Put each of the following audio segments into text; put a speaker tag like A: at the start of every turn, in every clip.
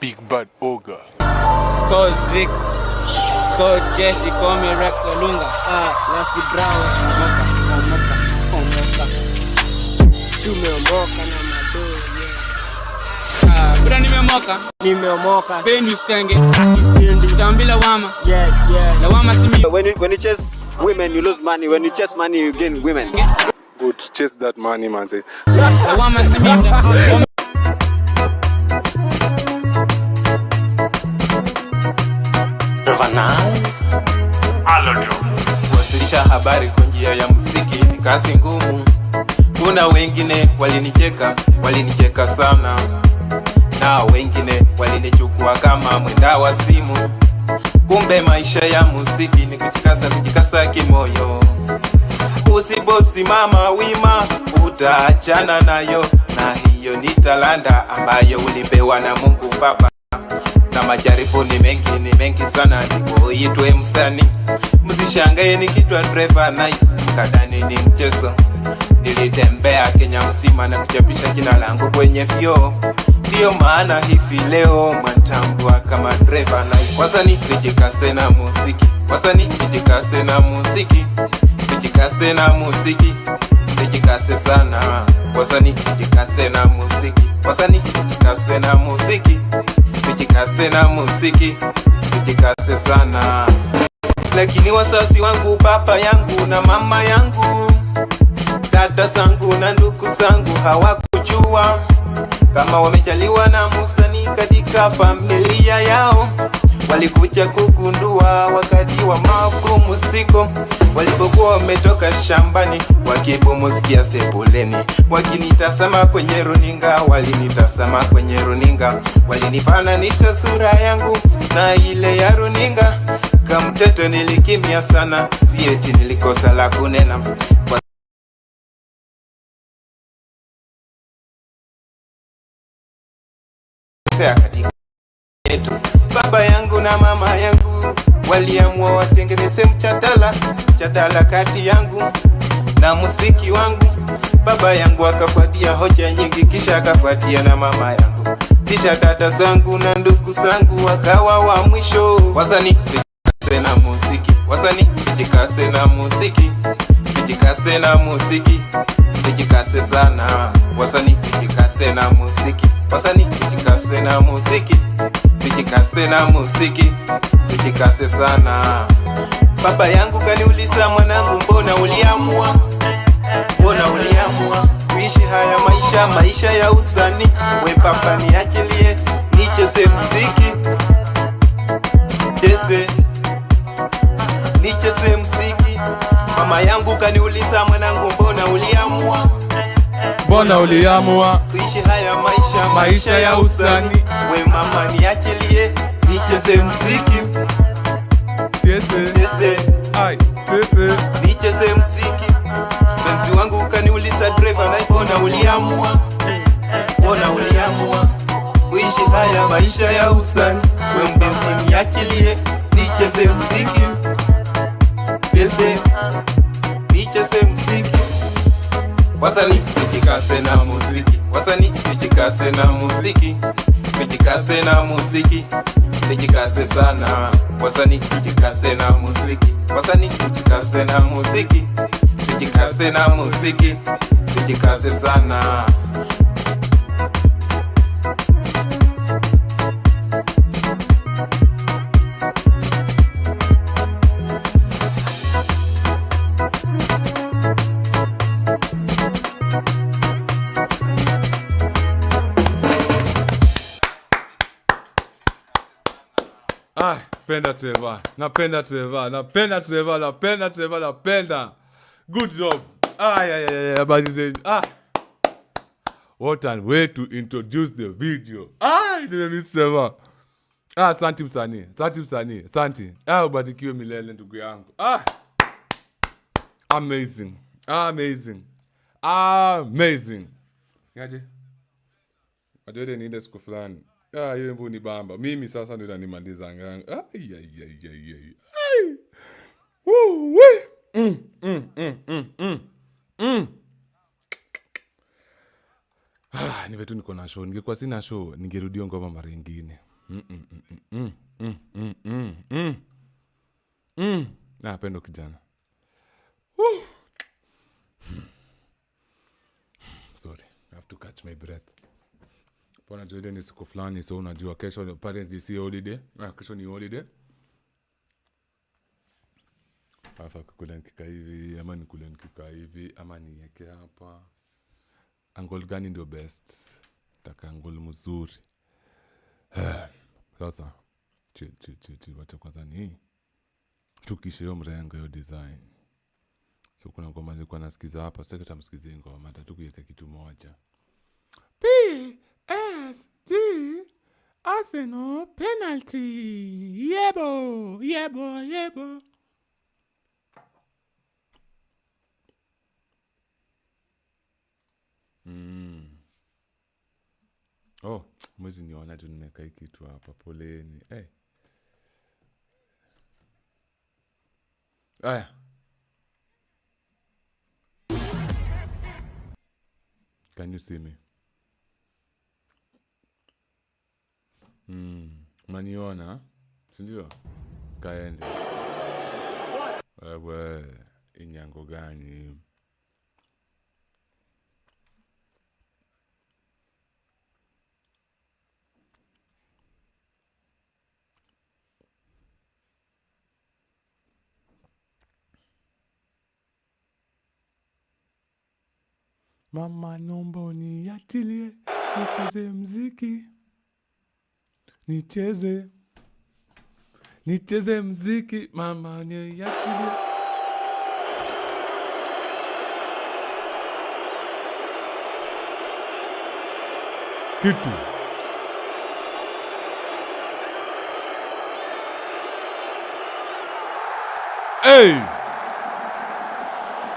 A: big bad ogre.
B: Score Zik, score Jesse, call me Rex Olunga. Lasty Brown, omoka. Tumeomoka na madoo. Bura nimeomoka. Spain ustenge. Stambi lawama.
C: Yeah.
B: Lawama simi.
D: When you chase women, you lose money. When you chase money, you gain women.
A: Good, chase that money, man. Say.
B: Lawama simi.
E: Kuwasilisha habari kwa njia ya muziki ni kazi ngumu. Kuna wengine walinicheka sana, na wengine walinichukua kama mwenda wa simu. Kumbe maisha ya muziki ni kujikasa kimoyo. Usiposimama wima utaachana nayo, na hiyo ni talanta ambayo ulipewa na Mungu Baba. Na majaribu ni mengi sana ndipo itwe msanii. Msishangae nikitwa driver nice, mkadhani ni mchezo. Nilitembea Kenya mzima na kuchapisha jina langu kwenye vioo. Ndio maana hivi leo mwantambua kama driver nice. Wasanii tujikase na muziki, tujikase sana. Wasanii tujikase sana. Lakini wazazi wangu, baba yangu na mama yangu, dada zangu na ndugu zangu hawakujua kama wamejaliwa na msanii katika familia yao. Walikuja kugundua wakati wa mapumziko, walipokuwa wametoka shambani wakipumzikia sebuleni. Wakinitazama kwenye runinga, walinifananisha sura yangu na ile ya runinga. Kama mtoto nilikimya sana, si eti nilikosa la kunena. Baba yangu na mama yangu waliamua watengeneze mjadala kati yangu na muziki wangu. Baba yangu akafuatia hoja nyingi, kisha akafuatia na mama yangu, kisha dada zangu na ndugu zangu wakawa wa mwisho. Wasanii tujikase na muziki, tujikase sana. Wasanii tujikase na muziki, tujikase sana. Baba yangu kaniuliza, mwanangu, mbona uliamua kuishi haya maisha ya usanii? We papa, niachilie nicheze muziki, nicheze muziki. Mama yangu kaniuliza, mwanangu, mbona uliamua kuishi haya maisha ya usanii? We mama, niachilie nicheze muziki, nicheze muziki. Mpenzi wangu kaniuliza, driver nice, mbona uliamua kuishi haya maisha ya usanii? We mpenzi, niachilie nicheze muziki, nicheze muziki. Wasanii tujikase na muziki, tujikase sana. Wasanii tujikase na muziki, tujikase sana.
F: Napenda Trevor. Good job. What a way to introduce the video. Nimemiss Trevor. Asante msanii. Ubarikiwe milele ndugu yangu. Amazing. Yaje? Adwede niende siku fulani. Hiyo mbu ni bamba. Mimi sasa ndio nanimaliza nganga. Niwe tu niko na show. Ningekuwa sina show, ningerudia ngoma mara nyingine. Napenda kijana. Sorry, I have to catch my breath. Pona jua ni siku fulani, so unajua kesho apparently si holiday. Kesho ni holiday. Afa kukula nikika hivi, ama nikule nikika hivi, ama niweke hapa. Angle gani ndio best? Taka angle mzuri. Sasa chill. Wacha kwanza ni tukishe hiyo mrengo hiyo design. So kuna ngoma nilikuwa nasikiza hapa, sasa tutamsikiza ngoma matatu kuweka kitu moja. PSG Arsenal penalty. Yebo. Oh, mwezi niona tu nimeka kitu hapa, poleni. Aya. Can you see me? Maniona? Sindio? Kaende. Wewe, inyango gani? Mama nomba uniachilie, nicheze mziki. Nicheze mziki, mama uniachilie. Kitu.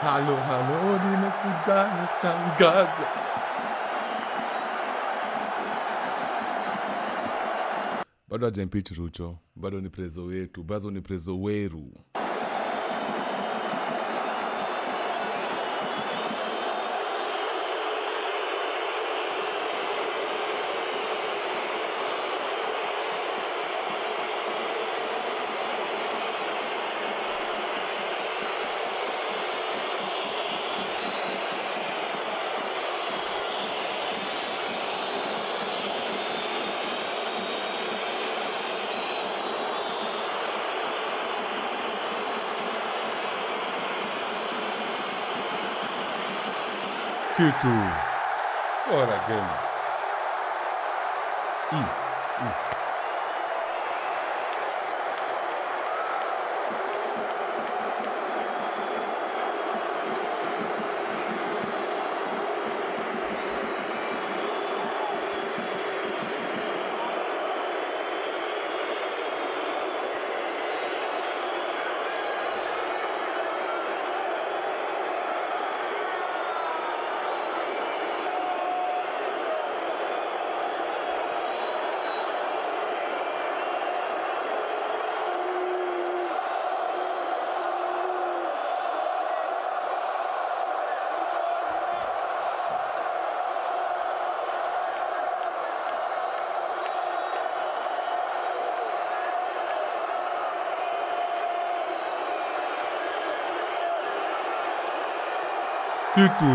F: Halo, nimekuja nashangaza. Bado hajampichi Rucho, bado ni prezo weru. Kitu. What a game. Kitu.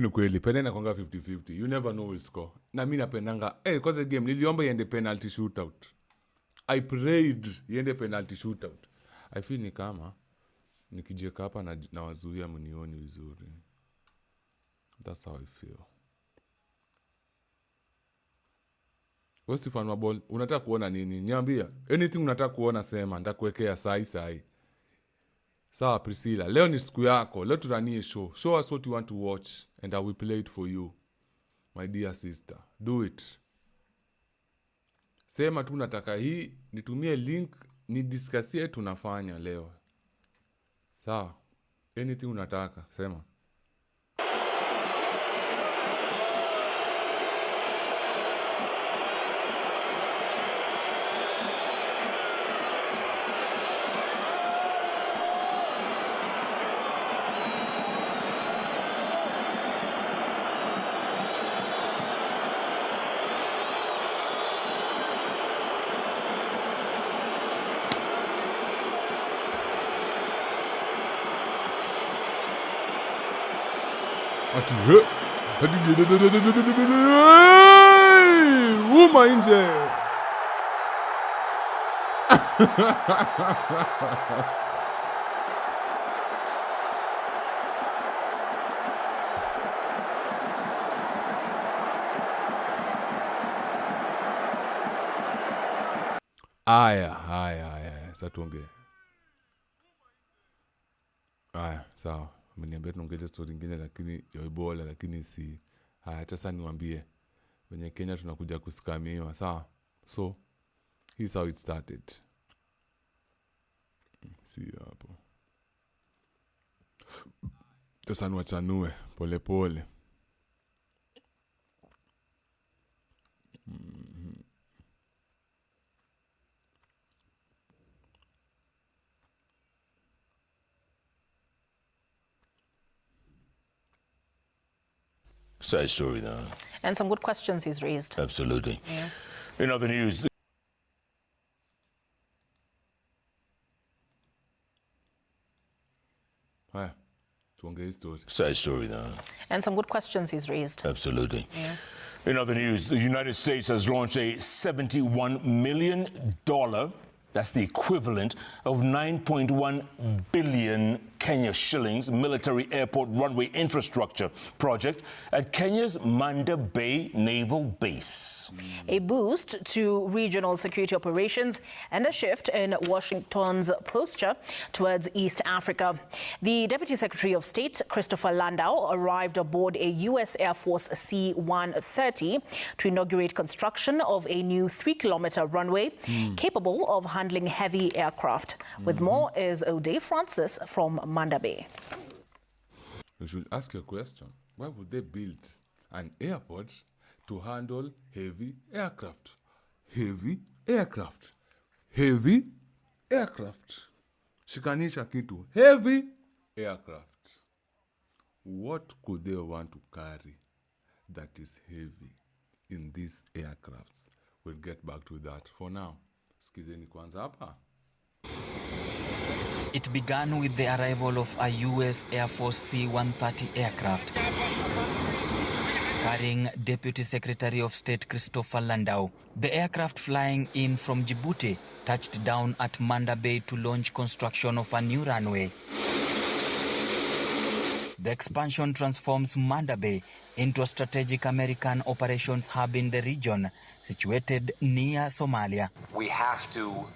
F: Ni kweli, pele na konga 50-50. You never know will score. Na mimi napendanga, kwanza game niliomba iende penalty shootout. I prayed iende penalty shootout. I feel ni kama nikijeka hapa na wazuia mnioni vizuri. That's how I feel. Wewe si fan wa ball, unataka kuona nini? Niambia. Anything unataka kuona sema, nitakuwekea sai. Sawa Priscilla, leo ni siku yako. Leo turanie show. Show us what you want to watch and I will play it for you. My dear sister, do it. Sema tu nataka hii, nitumie link, ni discussie tunafanya leo. Sawa. Anything unataka, sema. Ati uma nje. Haya, sasa tuongee. Haya, sawa. Umeniambia tunaongelea story nyingine lakini ya Ebola lakini si. Haya, acha sasa niwaambie. Wenye Kenya tunakuja kuskamiwa, sawa? So, here's how it started. Si hapo. Sasa niwachanue pole pole.
C: Sad story, though.
G: And some good questions he's raised.
C: Absolutely.
G: Yeah.
C: In other news,
F: Haya, tuongee hii story.
C: sad story, though.
G: And some good questions he's raised.
C: Absolutely.
G: Yeah.
C: In other news, the United States has launched a $71 million, that's the equivalent of 9.1 billion Kenya shillings, military airport runway infrastructure project at Kenya's Manda Bay Naval Base.
G: A boost to regional security operations and a shift in Washington's posture towards East Africa. The Deputy Secretary of State, Christopher Landau, arrived aboard a U.S. Air Force C-130 to inaugurate construction of a new 3-kilometer runway capable of handling heavy aircraft. With more is O'Day Francis from Manda Bay.
F: You should ask your question. Why would they build an airport to handle heavy aircraft? Heavy aircraft. Heavy aircraft. Shikanisha kitu. Heavy aircraft. What could they want to carry that is heavy in these aircrafts? We'll get back to that. For now, skizeni kwanza hapa.
H: It began with the arrival of a U.S. Air Force C-130 aircraft carrying Deputy Secretary of State Christopher Landau. The aircraft flying in from Djibouti touched down at Manda Bay to launch construction of a new runway. The expansion transforms Manda Bay into a strategic American operations hub in the region, situated near Somalia.
I: We have to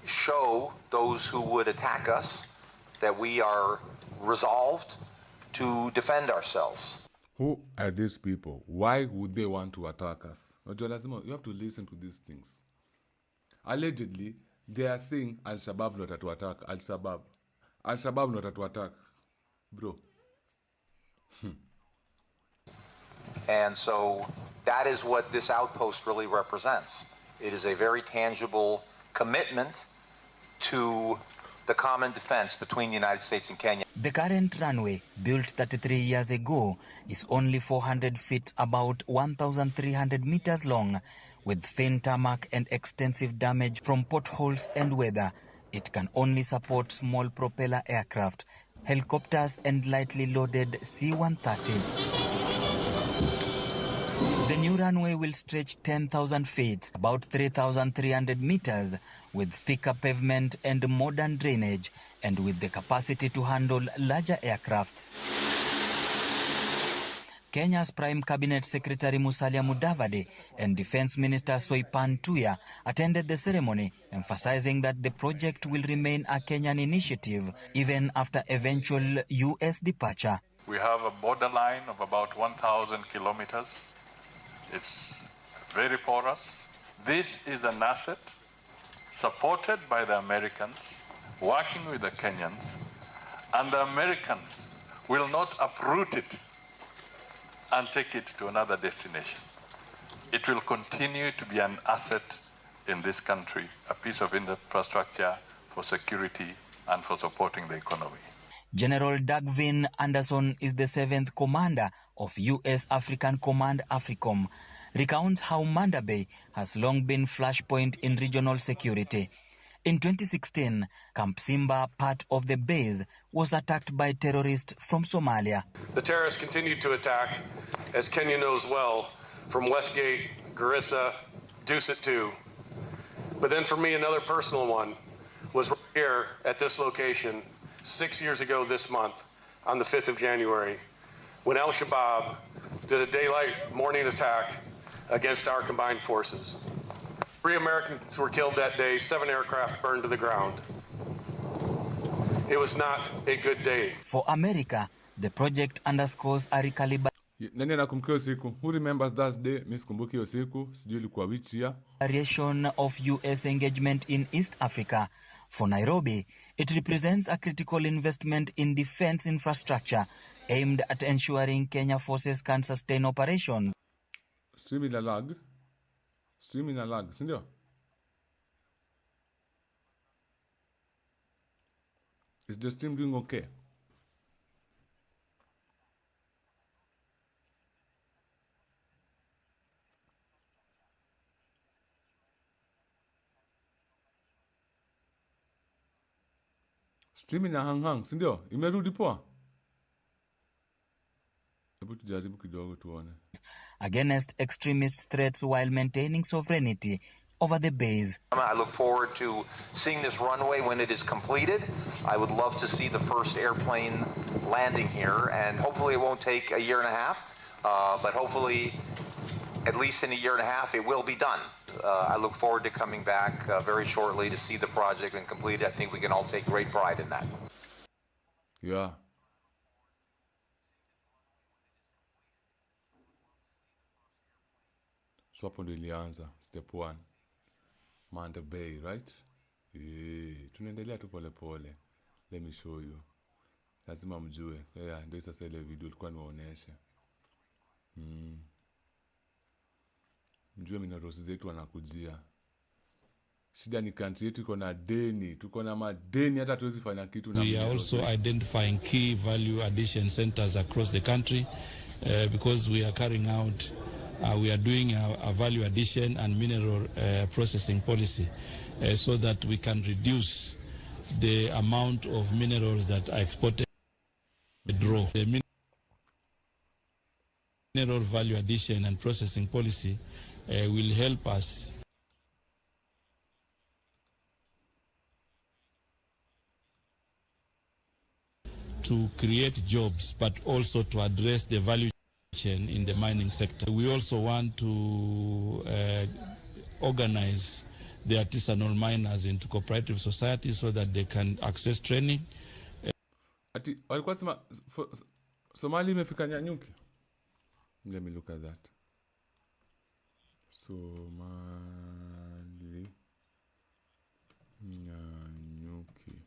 I: show those who would attack us that we are resolved to defend ourselves.
F: Who are these people? Why would they want to attack us? You have to listen to these things. Allegedly, they are saying Al-Shabaab not to attack. Al-Shabaab not to attack. Bro.
I: And so that is what this outpost really represents. It is a very tangible commitment to the common defense between the United States and Kenya.
H: The current runway, built 33 years ago, is only 400 feet, about 1,300 meters long. With thin tarmac and extensive damage from potholes and weather, it can only support small propeller aircraft, helicopters and lightly loaded C-130. The new runway will stretch 10,000 feet, about 3,300 meters, with thicker pavement and modern drainage, and with the capacity to handle larger aircrafts. Kenya's Prime Cabinet Secretary Musalia Mudavadi and Defense Minister Soipan Tuya attended the ceremony, emphasizing that the project will remain a Kenyan initiative even after eventual U.S. departure.
J: We have a borderline of about 1,000 kilometers. It's very porous. This is an asset supported by the Americans, working with the Kenyans, and the Americans will not uproot it and take it to another destination. It will continue to be an asset in this country, a piece of infrastructure for security and for supporting the economy.
H: General Dagvin Anderson is the 7th commander of U.S. African Command AFRICOM, recounts how Manda Bay has long been flashpoint in regional security. In 2016, Camp Simba, part of the base, was attacked by terrorists from Somalia.
K: The terrorists continued to attack, as Kenya knows well, from Westgate, Garissa, Tuchill Tu. But then for me, another personal one was right here at this location 6 years ago this month, on the 5th of January, when Al-Shabaab did a daylight morning attack against our combined forces. 3 Americans were killed that day, 7 aircraft burned to the ground. It was not a good day.
H: For America, the project underscores a
F: Nani anakumbuka usiku? Who remembers that day? Mimi sikumbuki usiku, sijui ilikuwa which year.
H: Variation of US engagement in East Africa. For Nairobi, it represents a critical investment in defense infrastructure aimed at ensuring Kenya forces can sustain operations.
F: Streaming a lag, sindio? Is the stream doing okay? Streaming na hang, sindio? Imerudi poa? Hebu tujaribu kidogo tuone.
H: Against extremist threats while maintaining sovereignty over the base.
I: I look forward to seeing this runway when it is completed. I would love to see the first airplane landing here, and hopefully it won't take a year and a half, but hopefully at least in a year and a half it will be done. I look forward to coming back very shortly to see the project and complete it. I think we can all take great pride in that.
F: Yeah. So hapo ndio ilianza step 1. Manda Bay, right? Tunaendelea tu pole pole. Let me show you. Lazima mjue. Yeah, ndio sasa ile video ilikuwa niwaoneshe. Mjue minerals zetu wanakujia. Shida ni country yetu iko na deni, tuko na madeni hata tuwezi fanya kitu na.
L: We are also identifying key value addition centers across the country because we are carrying out we are doing a value addition and mineral processing policy so that we can reduce the amount of minerals that are exported. The mineral value addition and processing policy will help us to create jobs, but also to address the value chain in the mining sector. We also want to organize the artisanal miners into cooperative societies so that they can access training.
F: Ati walikuwa sema Somali imefika Nyanyuki. Let me look at that. Somali Nyanyuki.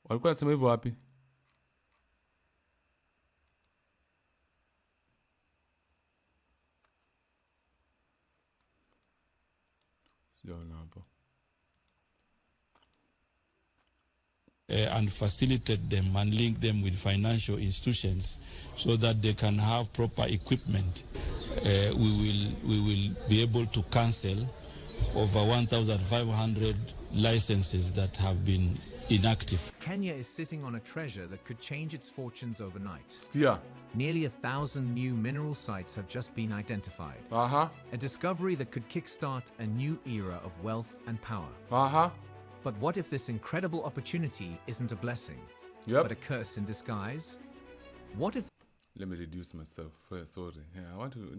F: Walikuwa nasema hivyo wapi? Sijaona hapo.
L: And facilitate them and link them with financial institutions so that they can have proper equipment. We will be able to cancel over 1,500 licenses that have been inactive.
M: Kenya is sitting on a treasure that could change its fortunes overnight.
F: Yeah.
M: Nearly 1,000 new mineral sites have just been identified.
F: A
M: discovery that could kickstart a new era of wealth and power. But what if this incredible opportunity isn't a blessing, but a curse in disguise? What if...
F: Let me reduce myself first, sorry. Yeah, I want to...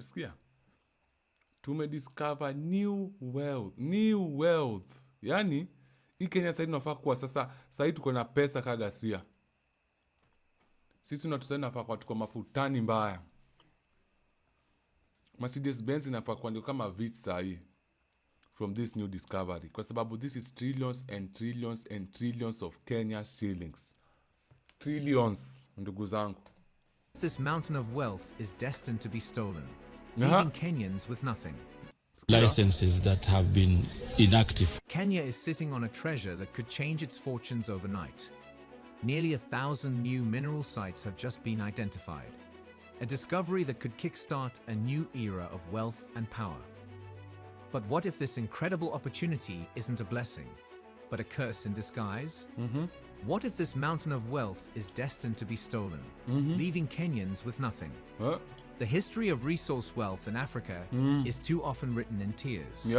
F: Discover new wealth. New wealth. Yani, hii Kenya sasa inafaa kuwa sasa tuko na pesa kagasia. Sisi tunataka nafaa kwa tuko mafutani mbaya. Mercedes Benz inafaa kwa ndio kama vits sahi from this new discovery. Kwa sababu this is trillions and trillions and trillions of Kenya shillings. Trillions, ndugu zangu.
M: This mountain of wealth is destined to be stolen, leaving Kenyans with nothing.
L: Licenses that have been inactive.
M: Kenya is sitting on a treasure that could change its fortunes overnight. nearly 1,000 new mineral sites have just been identified. A discovery that could kickstart a new era of wealth and power. But what if this incredible opportunity isn't a blessing, but a curse in disguise? What if this mountain of wealth is destined to be stolen, leaving Kenyans with nothing? The history of resource wealth in Africa is too often written in tears.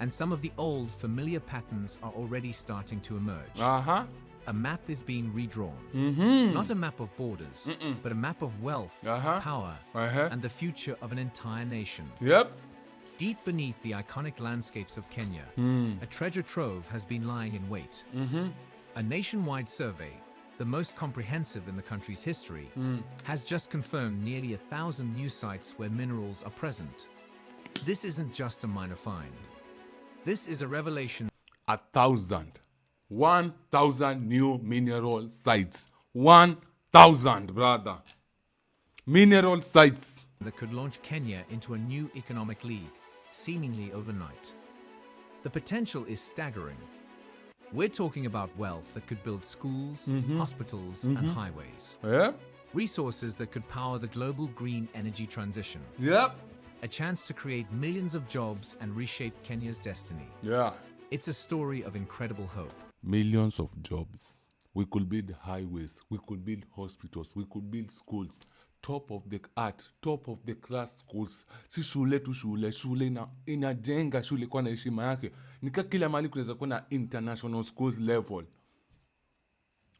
M: And some of the old, familiar patterns are already starting to emerge. A map is being redrawn. Not a map of borders, but a map of wealth, power, and the future of an entire nation. Deep beneath the iconic landscapes of Kenya, a treasure trove has been lying in wait. A nationwide survey, the most comprehensive in the country's history, has just confirmed nearly 1,000 new sites where minerals are present. This isn't just a minor find. This is a revelation.
F: 1,000 new mineral sites. 1,000, brother. Mineral sites.
M: That could launch Kenya into a new economic league, seemingly overnight. The potential is staggering. We're talking about wealth that could build schools, hospitals, and highways. Resources that could power the global green energy transition. A chance to create millions of jobs and reshape Kenya's destiny. It's a story of incredible hope.
F: Millions of jobs. We could build highways. We could build hospitals. We could build schools. Top of the art, top of the class schools. Si shule tu shule. Shule inajenga shule kwa na heshima yake. Nika kila mahali kunaweza kuwa na international schools level.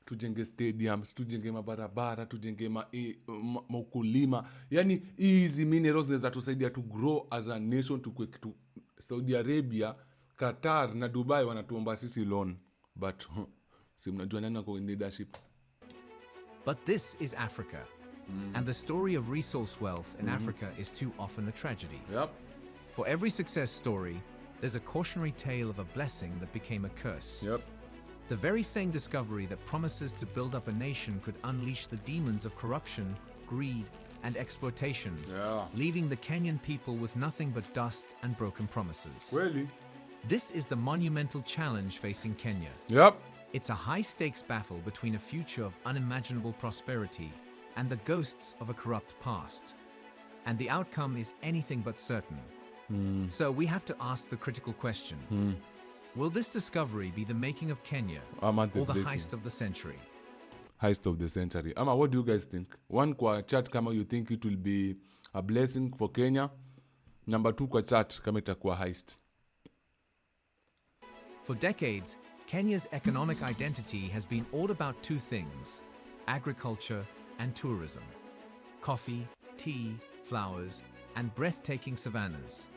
F: Tujenge stadiums, tujenge mabarabara, tujenge maukulima. Yani hizi minerals zinaweza tusaidia to grow as a nation, to Saudi Arabia, Qatar na Dubai wanatuomba sisi loan. But si mnajua nani ako in leadership.
M: But this is Africa. And the story of resource wealth in Africa is too often a tragedy. For every success story, there's a cautionary tale of a blessing that became a curse. The very same discovery that promises to build up a nation could unleash the demons of corruption, greed, and exploitation, leaving the Kenyan people with nothing but dust and broken promises.
F: Really?
M: This is the monumental challenge facing Kenya. It's a high-stakes battle between a future of unimaginable prosperity and the ghosts of a corrupt past. And the outcome is anything but certain. So we have to ask the critical question. Will this discovery be the making of Kenya or the heist of the century?
F: Heist of the century. Ama, what do you guys think? One, kwa chat kama you think it will be a blessing for Kenya. Number 2, kwa chat kama itakuwa heist.
M: For decades, Kenya's economic identity has been all about two things: agriculture and tourism. Coffee, tea, flowers, and breathtaking savannas.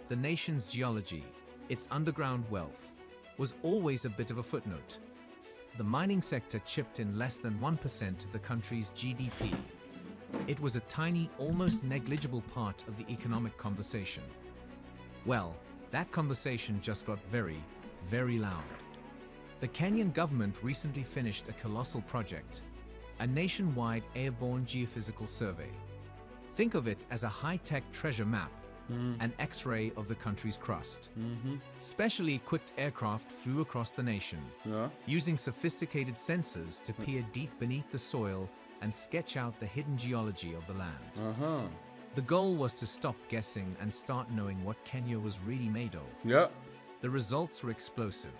M: The nation's geology, its underground wealth, was always a bit of a footnote. The mining sector chipped in less than 1% of the country's GDP. It was a tiny, almost negligible part of the economic conversation. Well, that conversation just got very, very loud. The Kenyan government recently finished a colossal project, a nationwide airborne geophysical survey. Think of it as a high-tech treasure map, an X-ray of the country's crust. Specially equipped aircraft flew across the nation, using sophisticated sensors to peer deep beneath the soil and sketch out the hidden geology of the land. The goal was to stop guessing and start knowing what Kenya was really made of. The results were explosive.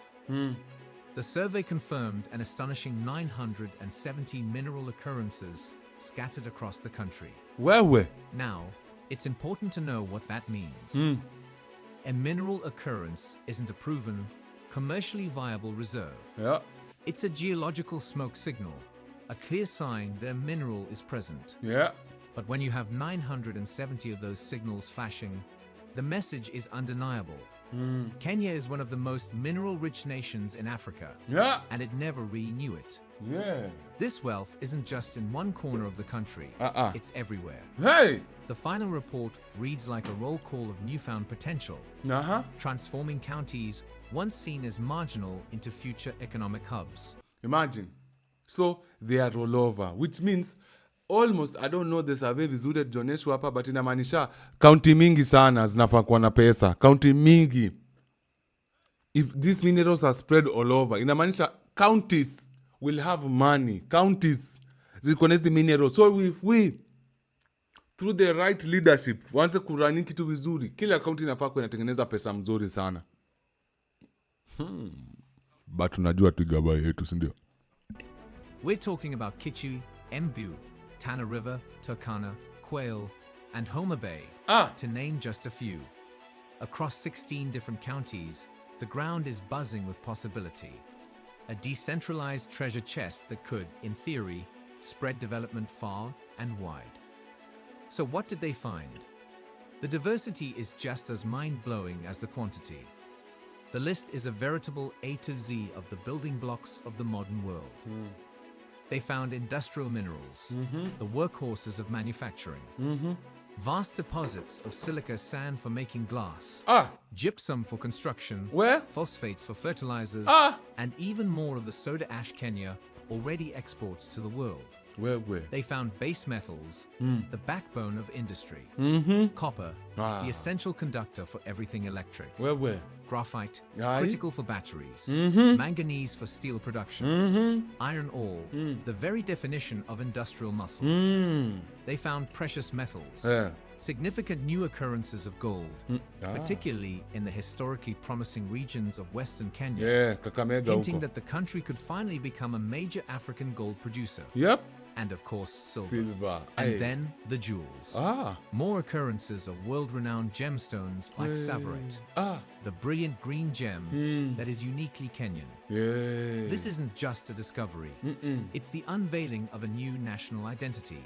M: The survey confirmed an astonishing 970 mineral occurrences scattered across the country. Now, it's important to know what that means. A mineral occurrence isn't a proven, commercially viable reserve. It's a geological smoke signal, a clear sign that a mineral is present. But when you have 970 of those signals flashing, the message is undeniable. Kenya is one of the most mineral-rich nations in Africa, and it never really knew it. This wealth isn't just in one corner of the country, it's everywhere. The final report reads like a roll call of newfound potential, transforming counties once seen as marginal into future economic hubs.
F: Imagine. So they are all over, which means almost, I don't know the survey vizuri joneshwa hapa, but inamaanisha county mingi sana zinafaa kuwa na pesa. County mingi. If these minerals are spread all over, inamaanisha counties will have money. Counties ziko na hizi minerals. So if we through the right leadership wanze kurani kitu vizuri, kila kaunti inafaa kuwa inatengeneza pesa mzuri sana. But unajua tu gaba yetu, si ndio?
M: We're talking about Kitui, Embu, Tana River, Turkana, Quail, and Homa Bay, to name just a few. Across 16 different counties, the ground is buzzing with possibility. A decentralized treasure chest that could, in theory, spread development far and wide. So what did they find? The diversity is just as mind-blowing as the quantity. The list is a veritable A to Z of the building blocks of the modern world. They found industrial minerals, the workhorses of manufacturing. Vast deposits of silica sand for making glass, gypsum for construction, phosphates for fertilizers, and even more of the soda ash Kenya already exports to the world.
F: Where?
M: They found base metals, the backbone of industry. Copper, the essential conductor for everything electric.
F: Where?
M: Graphite,
F: Aye.
M: critical for batteries. Manganese for steel production. Iron ore, the very definition of industrial muscle. They found precious metals. Significant new occurrences of gold, particularly in the historically promising regions of Western Kenya, hinting that the country could finally become a major African gold producer. And of course, silver. And then the jewels. More occurrences of world-renowned gemstones like Savarit, the brilliant green gem that is uniquely Kenyan. This isn't just a discovery. It's the unveiling of a new national identity.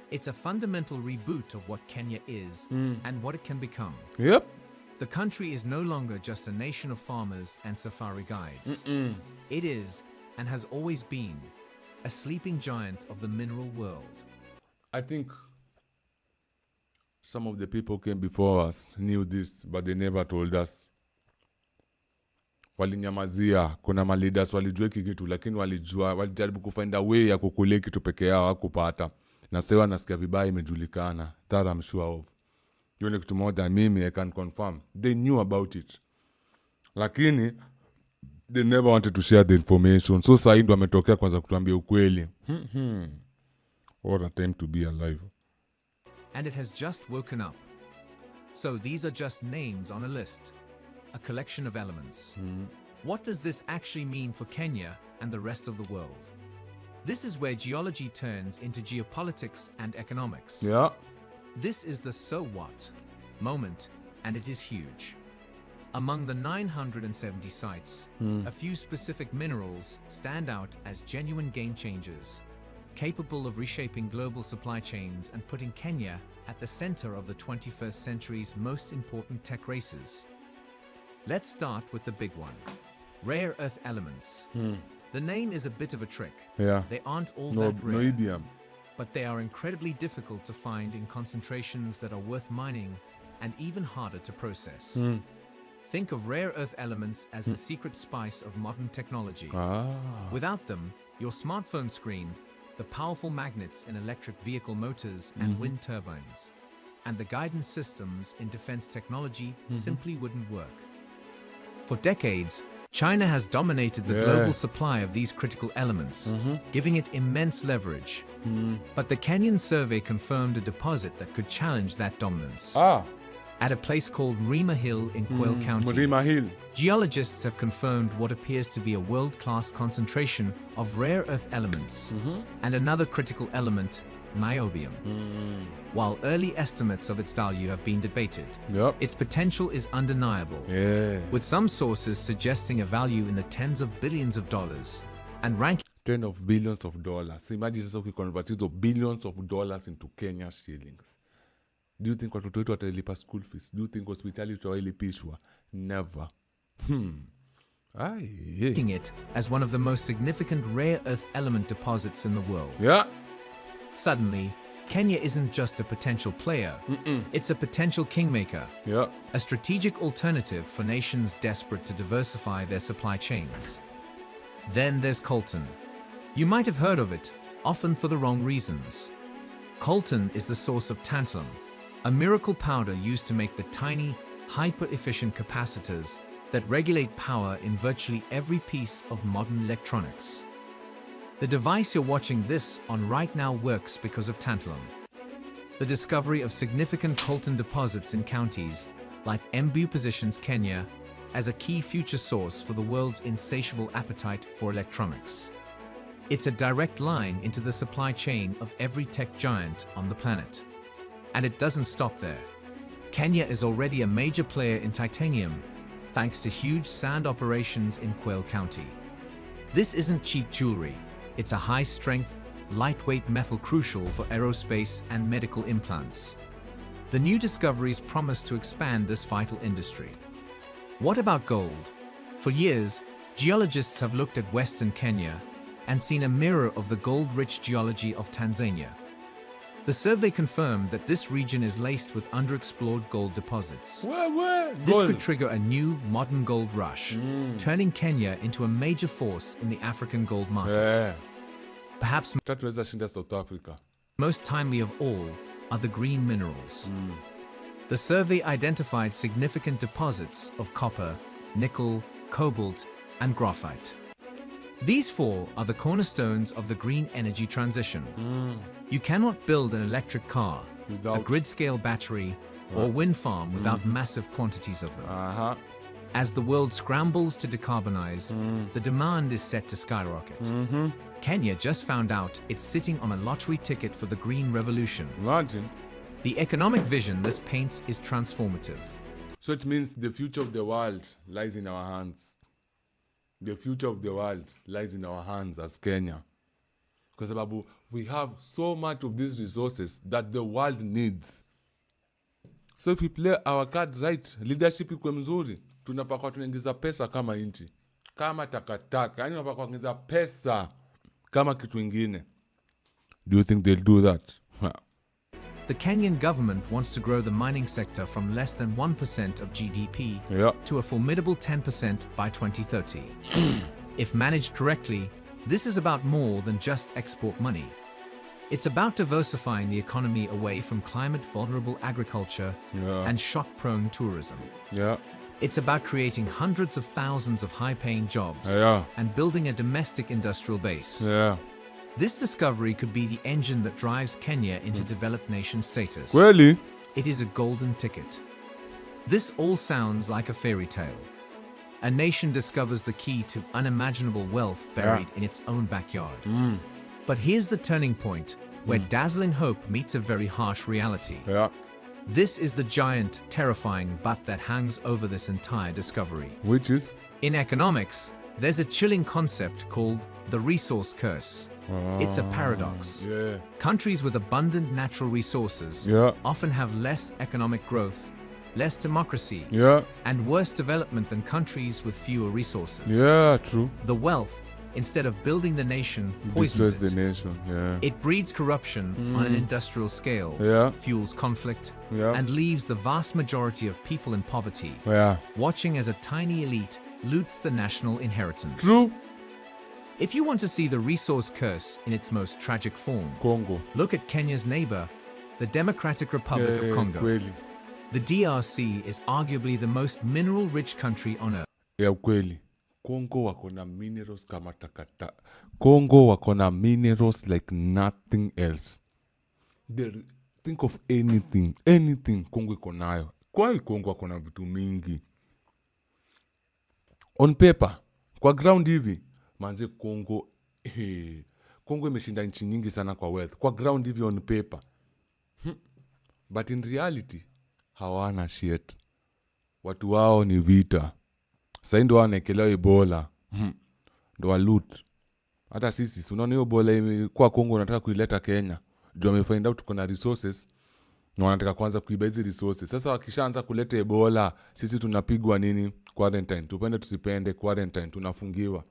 M: It's a fundamental reboot of what Kenya is and what it can become. The country is no longer just a nation of farmers and safari guides. It is, and has always been, a sleeping giant of the mineral world.
F: I think some of the people came before us knew this, but they never told us. Walinyamazia, kuna maleaders walijua kitu, lakini walijaribu kufind a way ya kukule kitu peke yao hakupata. Na sewa nasikia vibaya imejulikana. That I'm sure of. Yule kitu moja mimi I can confirm. They knew about it. Lakini they never wanted to share the information. So sasa ndio ametokea kwanza kutuambia ukweli. What a time to be alive.
M: And it has just woken up. So these are just names on a list. A collection of elements. What does this actually mean for Kenya and the rest of the world? This is where geology turns into geopolitics and economics. This is the so what moment, and it is huge. Among the 970 sites, a few specific minerals stand out as genuine game changers, capable of reshaping global supply chains and putting Kenya at the center of the 21st century's most important tech races. Let's start with the big one, rare earth elements. The name is a bit of a trick. They aren't all that rare, but they are incredibly difficult to find in concentrations that are worth mining and even harder to process. Think of rare earth elements as the secret spice of modern technology. Without them, your smartphone screen, the powerful magnets in electric vehicle motors and wind turbines, and the guidance systems in defense technology simply wouldn't work. For decades, China has dominated the global supply of these critical elements, giving it immense leverage. But the Kenyan survey confirmed a deposit that could challenge that dominance. At a place called Mrima Hill in Quail County, geologists have confirmed what appears to be a world-class concentration of rare earth elements and another critical element, niobium. While early estimates of its value have been debated, its potential is undeniable, with some sources suggesting a value in the tens of billions of dollars and ranking
F: 10 of billions of dollars. So imagine sasa ukiconvert hizo billions of dollars into Kenya shillings. Do you think watoto wetu watalipa school fees? Do you think hospitali tutawalipishwa? Never.
M: Making it as one of the most significant rare earth element deposits in the world. Suddenly, Kenya isn't just a potential player, it's a potential kingmaker, a strategic alternative for nations desperate to diversify their supply chains. Then there's coltan. You might have heard of it, often for the wrong reasons. Coltan is the source of tantalum, a miracle powder used to make the tiny, hyper-efficient capacitors that regulate power in virtually every piece of modern electronics. The device you're watching this on right now works because of tantalum. The discovery of significant coltan deposits in counties like Embu positions Kenya as a key future source for the world's insatiable appetite for electronics. It's a direct line into the supply chain of every tech giant on the planet. And it doesn't stop there. Kenya is already a major player in titanium, thanks to huge sand operations in Kwale County. This isn't cheap jewelry. It's a high-strength, lightweight metal crucial for aerospace and medical implants. The new discoveries promise to expand this vital industry. What about gold? For years, geologists have looked at Western Kenya and seen a mirror of the gold-rich geology of Tanzania. The survey confirmed that this region is laced with underexplored gold deposits. This could trigger a new, modern gold rush, turning Kenya into a major force in the African gold market. Perhaps
F: South Africa.
M: Most timely of all are the green minerals. The survey identified significant deposits of copper, nickel, cobalt, and graphite. These four are the cornerstones of the green energy transition. You cannot build an electric car, a grid-scale battery, or wind farm without massive quantities of them. As the world scrambles to decarbonize, the demand is set to skyrocket. Kenya just found out it's sitting on a lottery ticket for the green revolution.
F: Imagine.
M: The economic vision this paints is transformative.
F: So it means the future of the world lies in our hands. The future of the world lies in our hands as Kenya. Because Babu, we have so much of these resources that the world needs. So if we play our cards right, leadership ikuwe mzuri, tunapakwa tunaingiza pesa kama inchi, kama takataka, yani tunapakwa kuingiza pesa kama kitu ingine. Do you think they'll do that?
M: The Kenyan government wants to grow the mining sector from less than 1% of GDP to a formidable 10% by 2030. If managed correctly, this is about more than just export money. It's about diversifying the economy away from climate-vulnerable agriculture and shock-prone tourism. It's about creating hundreds of thousands of high-paying jobs and building a domestic industrial base. This discovery could be the engine that drives Kenya into developed nation status.
F: Really?
M: It is a golden ticket. This all sounds like a fairy tale. A nation discovers the key to unimaginable wealth buried in its own backyard. But here's the turning point, where dazzling hope meets a very harsh reality. This is the giant, terrifying butt that hangs over this entire discovery.
F: Which is?
M: In economics, there's a chilling concept called the resource curse. It's a paradox. Countries with abundant natural resources often have less economic growth, less democracy, and worse development than countries with fewer resources.
F: True.
M: The wealth, instead of building the nation, poisons
F: the nation.
M: It breeds corruption on an industrial scale, fuels conflict, and leaves the vast majority of people in poverty, watching as a tiny elite loots the national inheritance.
F: True.
M: If you want to see the resource curse in its most tragic form,
F: Congo.
M: Look at Kenya's neighbor, the Democratic Republic of Congo.
F: Kweli.
M: The DRC is arguably the most mineral-rich country on earth.
F: Ukweli. Congo wako na minerals kama takata. Congo wako na minerals like nothing else. Think of anything Congo iko nayo. Kwa Congo wako na vitu mingi. On paper, kwa ground hivi, manze Congo, Congo imeshinda nchi nyingi sana kwa wealth. Kwa ground hivi on paper. But in reality, hawana shit. Watu wao ni vita. Sasa ndio wanaekelewa Ebola. Ndio loot. Hata sisi, unaona hiyo Ebola kwa Congo wanataka kuileta Kenya. Ndio wamefind out tuko na resources. Na wanataka kwanza kuiba hizi resources. Sasa wakishaanza kuleta Ebola, sisi tunapigwa nini? Quarantine. Tupende tusipende quarantine, tunafungiwa.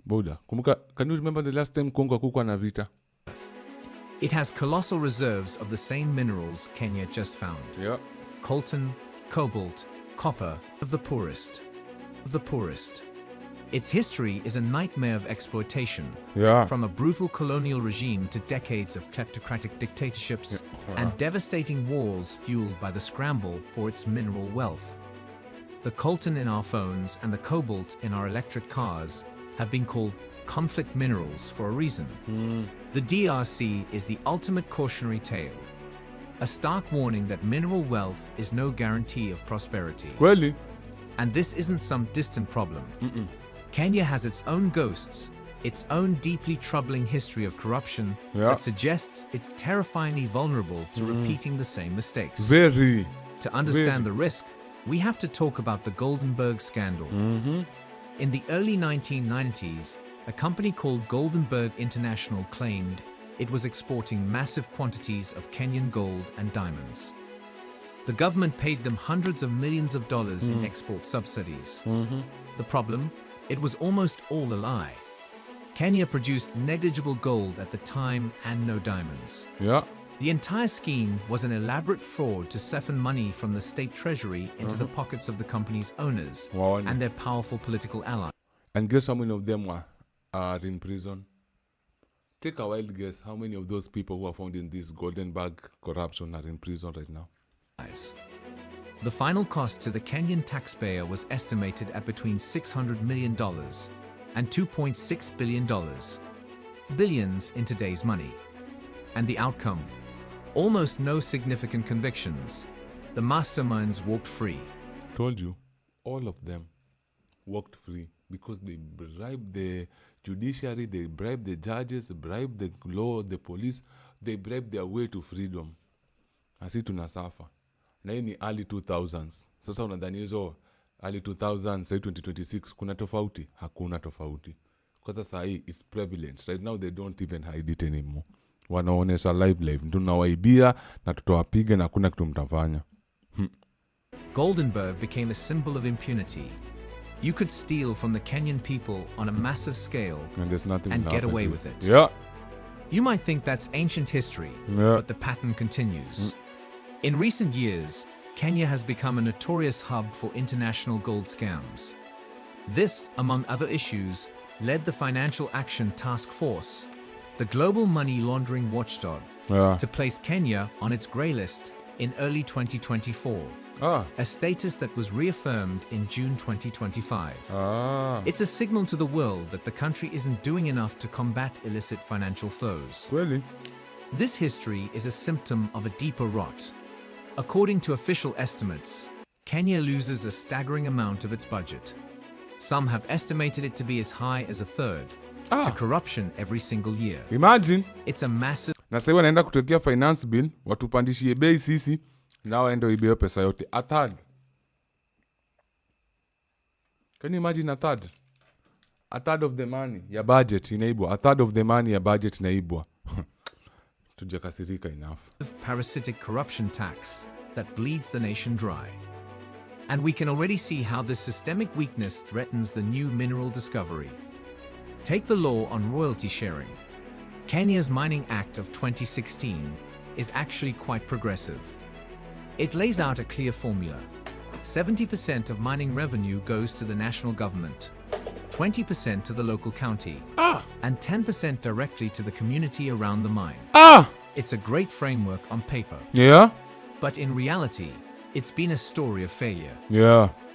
F: Boda, kumbuka, can you remember the last time Congo hakukuwa na vita?
M: It has colossal reserves of the same minerals Kenya just found. Coltan, cobalt, copper, of the poorest. Its history is a nightmare of exploitation, from a brutal colonial regime to decades of kleptocratic dictatorships and devastating wars fueled by the scramble for its mineral wealth. The coltan in our phones and the cobalt in our electric cars have been called conflict minerals for a reason. The DRC is the ultimate cautionary tale. A stark warning that mineral wealth is no guarantee of prosperity.
F: Really?
M: And this isn't some distant problem. Kenya has its own ghosts, its own deeply troubling history of corruption that suggests it's terrifyingly vulnerable to repeating the same mistakes.
F: Very.
M: To understand the risk, we have to talk about the Goldenberg scandal. In the early 1990s, a company called Goldenberg International claimed it was exporting massive quantities of Kenyan gold and diamonds. The government paid them hundreds of millions of dollars in export subsidies. The problem? It was almost all a lie. Kenya produced negligible gold at the time and no diamonds. The entire scheme was an elaborate fraud to siphon money from the state treasury into the pockets of the company's owners and their powerful political allies.
F: And guess how many of them are in prison? Take a wild guess how many of those people who are found in this Goldenberg corruption are in prison right now.
M: The final cost to the Kenyan taxpayer was estimated at between $600 million and $2.6 billion. Billions in today's money. And the outcome? Almost no significant convictions. The masterminds walked free.
F: Told you, all of them walked free because they bribed the judiciary, they bribed the judges, bribed the law, the police, they bribed their way to freedom. Asi tunasafa. Na hii ni early 2000s. Sasa unadhani hizo early 2000s, say 2026, kuna tofauti? Hakuna tofauti. Kwa sasa hii is prevalent. Right now they don't even hide it anymore. Wanaonesha live. Tunawaibia na tutawapiga na hakuna kitu mtafanya.
M: Goldenberg became a symbol of impunity. You could steal from the Kenyan people on a massive scale and get away with it. You might think that's ancient history, but the pattern continues. In recent years, Kenya has become a notorious hub for international gold scams. This, among other issues, led the Financial Action Task Force, the global money laundering watchdog, to place Kenya on its grey list in early 2024. A status that was reaffirmed in June 2025. It's a signal to the world that the country isn't doing enough to combat illicit financial flows.
F: Really?
M: This history is a symptom of a deeper rot. According to official estimates, Kenya loses a staggering amount of its budget. Some have estimated it to be as high as a third to corruption every single year.
F: Imagine.
M: It's a massive...
F: Na sasa wanaenda kutetea finance bill, watupandishie bei sisi, na waende ibeo pesa yote. A third. Can you imagine a third? A third of the money ya budget inaibwa. A third of the money ya budget inaibwa. Tujakasirika enough.
M: Parasitic corruption tax that bleeds the nation dry. And we can already see how this systemic weakness threatens the new mineral discovery. Take the law on royalty sharing. Kenya's Mining Act of 2016 is actually quite progressive. It lays out a clear formula. 70% of mining revenue goes to the national government, 20% to the local county, and 10% directly to the community around the mine. It's a great framework on paper. But in reality, it's been a story of failure.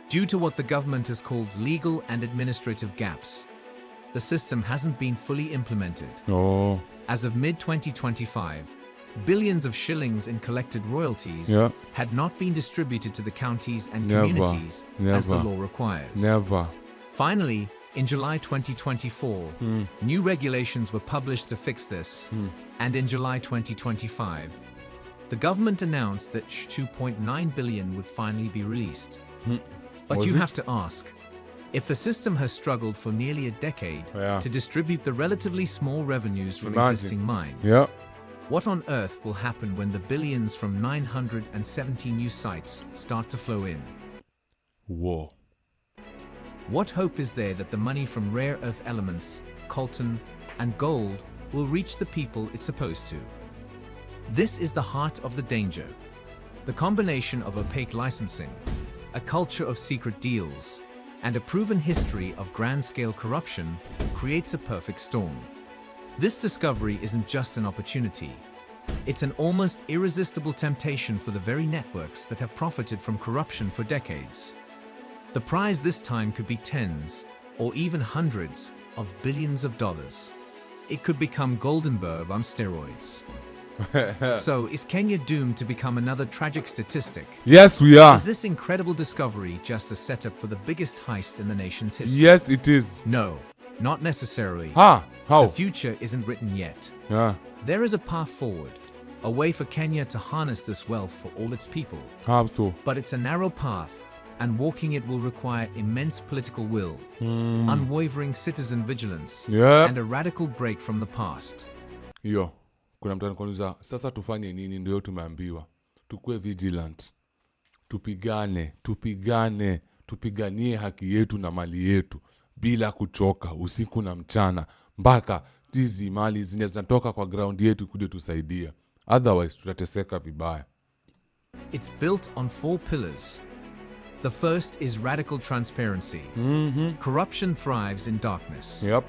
M: Due to what the government has called legal and administrative gaps, the system hasn't been fully implemented. As of mid-2025, billions of shillings in collected royalties had not been distributed to the counties and communities as the law requires. Finally, in July 2024, new regulations were published to fix this, and in July 2025, the government announced that 2.9 billion would finally be released. But you have to ask, if the system has struggled for nearly a decade to distribute the relatively small revenues from existing mines, what on earth will happen when the billions from 970 new sites start to flow in? What hope is there that the money from rare earth elements, coltan, and gold will reach the people it's supposed to? This is the heart of the danger. The combination of opaque licensing, a culture of secret deals, and a proven history of grand-scale corruption creates a perfect storm. This discovery isn't just an opportunity. It's an almost irresistible temptation for the very networks that have profited from corruption for decades. The prize this time could be tens or even hundreds of billions of dollars. It could become Goldenberg on steroids. So, is Kenya doomed to become another tragic statistic?
F: Yes, we are.
M: Is this incredible discovery just a setup for the biggest heist in the nation's history?
F: Yes, it is.
M: No, not necessarily.
F: How?
M: The future isn't written yet.
F: Yeah.
M: There is a path forward, a way for Kenya to harness this wealth for all its people.
F: How so?
M: But it's a narrow path, and walking it will require immense political will, unwavering citizen vigilance, and a radical break from the past.
F: Yo, kuna mtu anakoniza, sasa tufanye nini? Ndio tumeambiwa. Tukue vigilant. Tupiganie haki yetu na mali yetu bila kuchoka usiku na mchana mpaka hizi mali zinatoka kwa ground yetu kuja tusaidia. Otherwise tutateseka vibaya.
M: It's built on 4 pillars. The first is radical transparency. Corruption thrives in darkness.
F: Yep.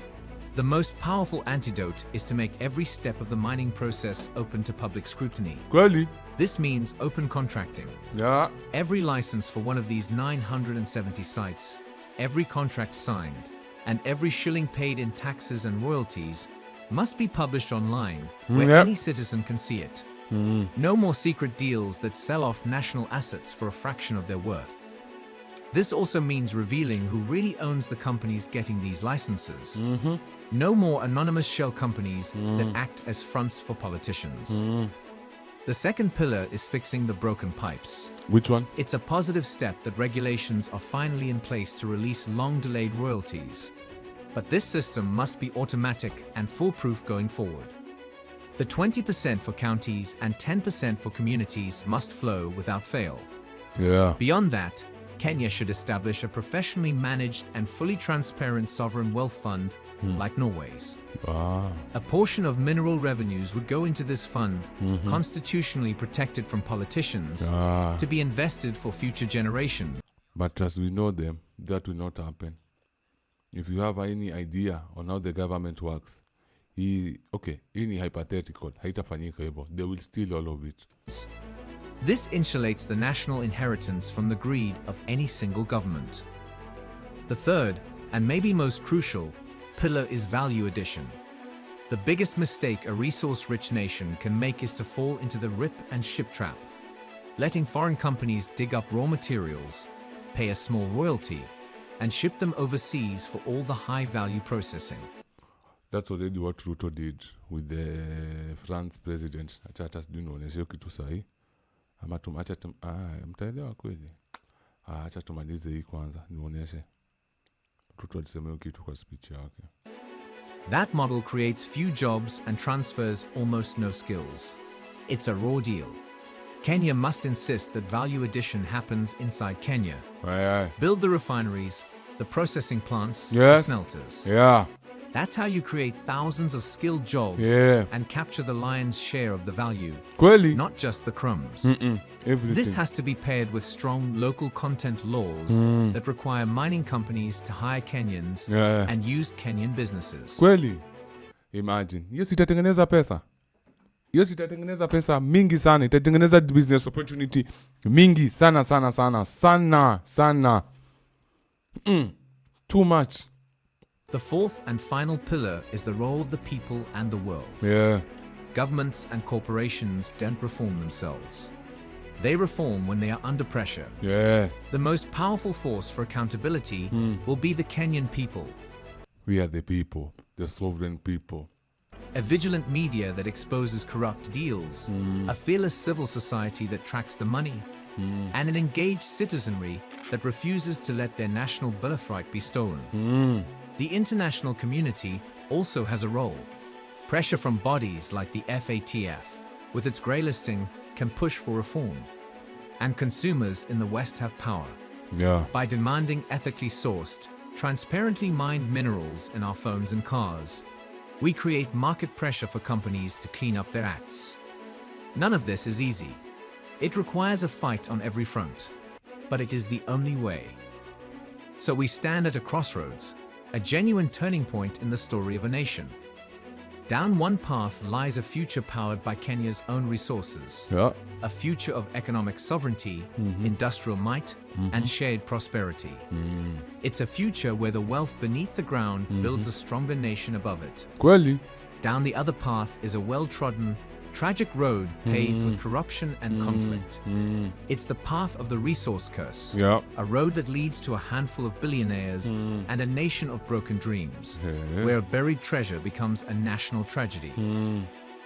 M: The most powerful antidote is to make every step of the mining process open to public scrutiny.
F: Kweli?
M: This means open contracting.
F: Yeah.
M: Every license for one of these 970 sites, every contract signed, and every shilling paid in taxes and royalties must be published online where any citizen can see it. No more secret deals that sell off national assets for a fraction of their worth. This also means revealing who really owns the companies getting these licenses. No more anonymous shell companies that act as fronts for politicians. The second pillar is fixing the broken pipes.
F: Which one?
M: It's a positive step that regulations are finally in place to release long-delayed royalties. But this system must be automatic and foolproof going forward. The 20% for counties and 10% for communities must flow without fail.
F: Yeah.
M: Beyond that, Kenya should establish a professionally managed and fully transparent sovereign wealth fund like Norway's. A portion of mineral revenues would go into this fund, constitutionally protected from politicians, to be invested for future generations.
F: But as we know them, that will not happen. If you have any idea on how the government works, any hypothetical, haitafanyika hivyo. They will steal all of it.
M: This insulates the national inheritance from the greed of any single government. The third, and maybe most crucial, pillar is value addition. The biggest mistake a resource-rich nation can make is to fall into the rip and ship trap, letting foreign companies dig up raw materials, pay a small royalty, and ship them overseas for all the high-value processing.
F: That's already what Ruto did with the France president. Acha sijui nionyeshe hiyo kitu sahi. Ama mtaelewa kweli. Acha tumalize hii kwanza nionyeshe. Ruto alisema hiyo kitu kwa speech yake.
M: That model creates few jobs and transfers almost no skills. It's a raw deal. Kenya must insist that value addition happens inside Kenya. Build the refineries, the processing plants, the smelters. That's how you create thousands of skilled jobs and capture the lion's share of the value. Not just the crumbs. This has to be paired with strong local content laws that require mining companies to hire Kenyans and use Kenyan businesses.
F: Kweli. Imagine. Hiyo sitatengeneza pesa. Hiyo sitatengeneza pesa mingi sana. Itatengeneza business opportunity mingi sana. Too much.
M: The fourth and final pillar is the role of the people and the world. Governments and corporations don't reform themselves. They reform when they are under pressure. The most powerful force for accountability will be the Kenyan people.
F: We are the people, the sovereign people.
M: A vigilant media that exposes corrupt deals, a fearless civil society that tracks the money, and an engaged citizenry that refuses to let their national birthright be stolen. The international community also has a role. Pressure from bodies like the FATF, with its grey listing, can push for reform. And consumers in the West have power. By demanding ethically sourced, transparently mined minerals in our phones and cars, we create market pressure for companies to clean up their acts. None of this is easy. It requires a fight on every front, but it is the only way. So we stand at a crossroads, a genuine turning point in the story of a nation. Down one path lies a future powered by Kenya's own resources.
F: Yeah.
M: A future of economic sovereignty, industrial might, and shared prosperity. It's a future where the wealth beneath the ground builds a stronger nation above it.
F: Kweli.
M: Down the other path is a well-trodden, tragic road paved with corruption and conflict. It's the path of the resource curse,
F: Yeah.
M: a road that leads to a handful of billionaires and a nation of broken dreams, where a buried treasure becomes a national tragedy.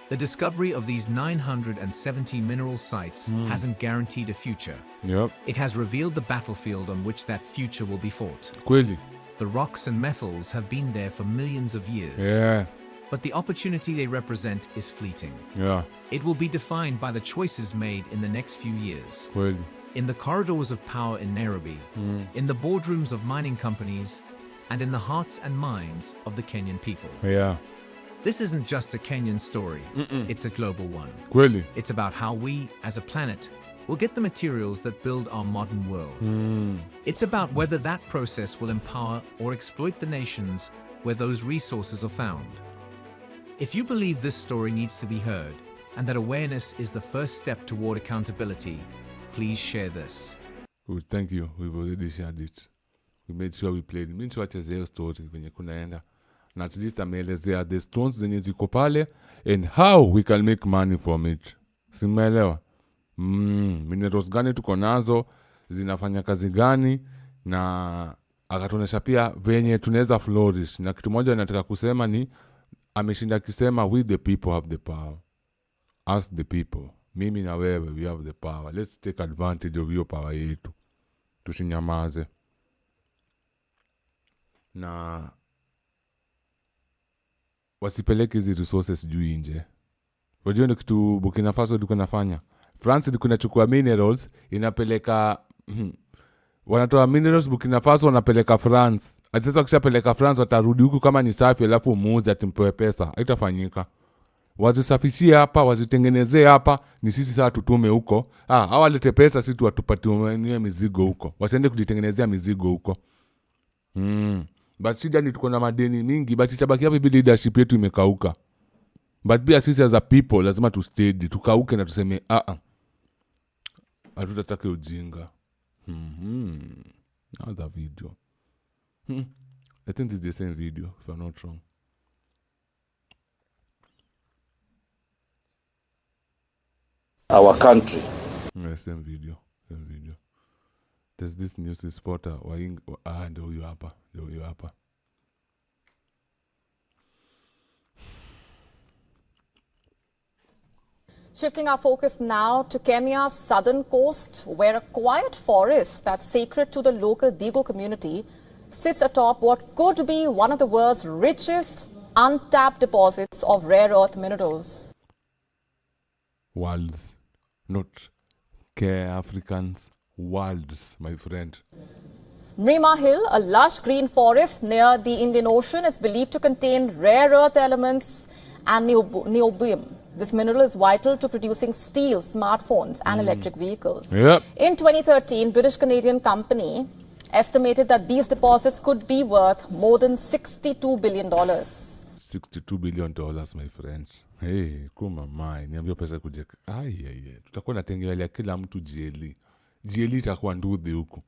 M: The discovery of these 970 mineral sites hasn't guaranteed a future.
F: Yep.
M: It has revealed the battlefield on which that future will be fought.
F: Kweli.
M: The rocks and metals have been there for millions of years.
F: Yeah.
M: But the opportunity they represent is fleeting.
F: Yeah.
M: It will be defined by the choices made in the next few years.
F: Kweli.
M: In the corridors of power in Nairobi, in the boardrooms of mining companies, and in the hearts and minds of the Kenyan people.
F: Yeah.
M: This isn't just a Kenyan story, it's a global one.
F: Kweli.
M: It's about how we, as a planet, will get the materials that build our modern world. It's about whether that process will empower or exploit the nations where those resources are found. If you believe this story needs to be heard, and that awareness is the first step toward accountability, please share this.
F: Well, thank you. We've already shared it. We made sure we played. Mimi tuachezea hiyo story venye kunaenda. Na at least ameelezea the stones zenye ziko pale and how we can make money from it. Simeelewa? Minerals gani tuko nazo, zinafanya kazi gani, na akatuonesha pia venye tunaweza flourish. Na kitu moja nataka kusema ni ameshinda akisema we the people have the power. Us the people. Mimi na wewe we have the power. Let's take advantage of your power yetu. Tusinyamaze. Na wasipeleke hizi resources juu nje. Wajua ndio kitu Burkina Faso ilikuwa inafanya. France ilikuwa inachukua minerals inapeleka wanatoa minerals Burkina Faso wanapeleka France. Ati sasa wakishapeleka France watarudi huku kama ni safi alafu muuze atimpewe pesa. Haitafanyika. Wazisafishie hapa, wazitengenezee hapa, ni sisi sasa tutume huko. Hawalete pesa sisi watupatie mizigo huko. Wasiende kujitengenezea mizigo huko. But shida ni tuko na madeni mingi, but itabaki hapo bila leadership yetu imekauka. But pia sisi as a people lazima tu steady, tukauke na tuseme hatutataka ujinga. Another video. I think this is the same video if I'm not wrong.
N: Our country.
F: Yeah, same video. There's this news reporter ndio huyu hapa.
O: Shifting our focus now to Kenya's southern coast, where a quiet forest that's sacred to the local Digo community sits atop what could be one of the world's richest untapped deposits of rare earth minerals.
F: Worlds, not care Africans, worlds, my friend.
O: Nrima Hill, a lush green forest near the Indian Ocean, is believed to contain rare earth elements and niobium. This mineral is vital to producing steel, smartphones and electric vehicles.
F: Yep.
O: In 2013, British-Canadian company estimated that these deposits could be worth more than $62 billion.
F: $62 billion, my friend. Hey, kuma mai, niambia pesa kuja. Tutakuwa natengelea kila mtu GLE. GLE itakuwa nduthi huko.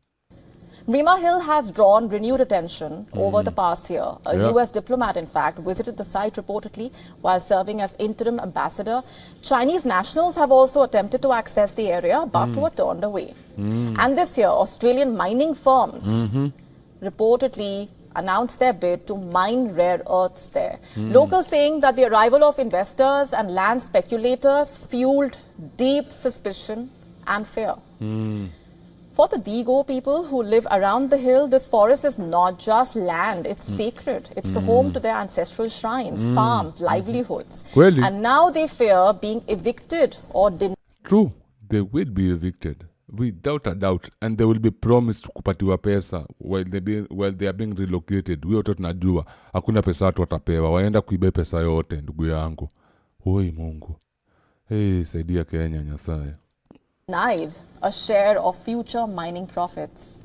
O: Nrima Hill has drawn renewed attention over the past year. A U.S. diplomat, in fact, visited the site reportedly while serving as interim ambassador. Chinese nationals have also attempted to access the area, but were turned away. And this year, Australian mining firms reportedly announced their bid to mine rare earths there. Locals saying that the arrival of investors and land speculators fueled deep suspicion and fear. For the Digo people who live around the hill, this forest is not just land, it's sacred. It's the home to their ancestral shrines, farms, livelihoods.
F: Really?
O: And now they fear being evicted or denied.
F: True, they will be evicted, without a doubt, and they will be promised kupatiwa pesa while they are being relocated. We wote tunajua hakuna pesa watu watapewa, waenda kuiba pesa yote, ndugu yangu. Oi Mungu. Hey, saidia Kenya Nyasaye.
O: Denied a share of future mining profits.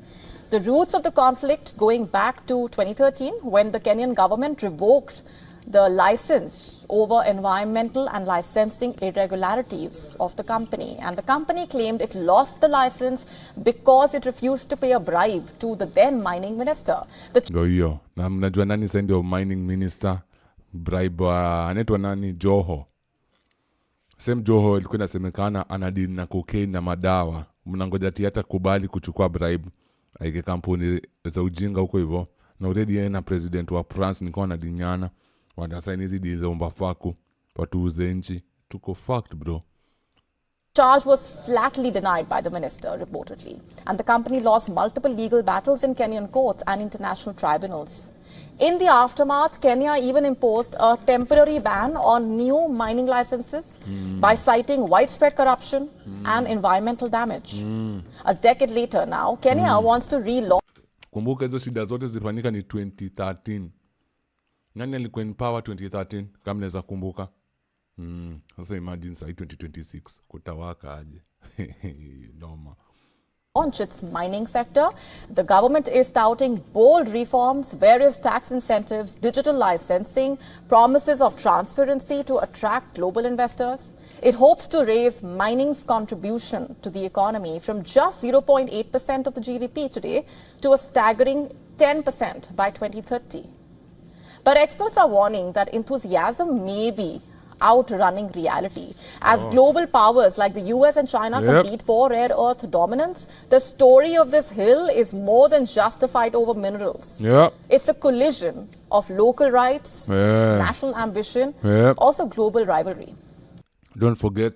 O: The roots of the conflict going back to 2013 when the Kenyan government revoked the license over environmental and licensing irregularities of the company. And the company claimed it lost the license because it refused to pay a bribe to the then mining minister.
F: Hiyo na mnajua nani sasa ndio mining minister? Bribe anaitwa nani? Joho. Same Joho ilikuwa inasemekana anadili na cocaine na madawa. Mnangoja hata kubali kuchukua bribe aike kampuni za ujinga huko hivyo. Na already yeye na president wa France niko wanadinyana. Wanasaini hizi deal za umbafaku watuuze nchi. Tuko fucked, bro.
O: Charge was flatly denied by the minister, reportedly. And the company lost multiple legal battles in Kenyan courts and international tribunals. In the aftermath, Kenya even imposed a temporary ban on new mining licenses by citing widespread corruption and environmental damage. A decade later now, Kenya wants to relaunch.
F: Kumbuka hizo shida zote zilifanyika ni 2013. Nani alikuwa in power 2013 kama naweza kumbuka? Sasa imagine sasa 2026 kutawaka aje. Noma.
O: Launch its mining sector. The government is touting bold reforms, various tax incentives, digital licensing, promises of transparency to attract global investors. It hopes to raise mining's contribution to the economy from just 0.8% of the GDP today to a staggering 10% by 2030. But experts are warning that enthusiasm may be outrunning reality. As global powers like the US and China compete for rare earth dominance, the story of this hill is more than just a fight over minerals. It's a collision of local rights, national ambition, also global rivalry.
F: Don't forget,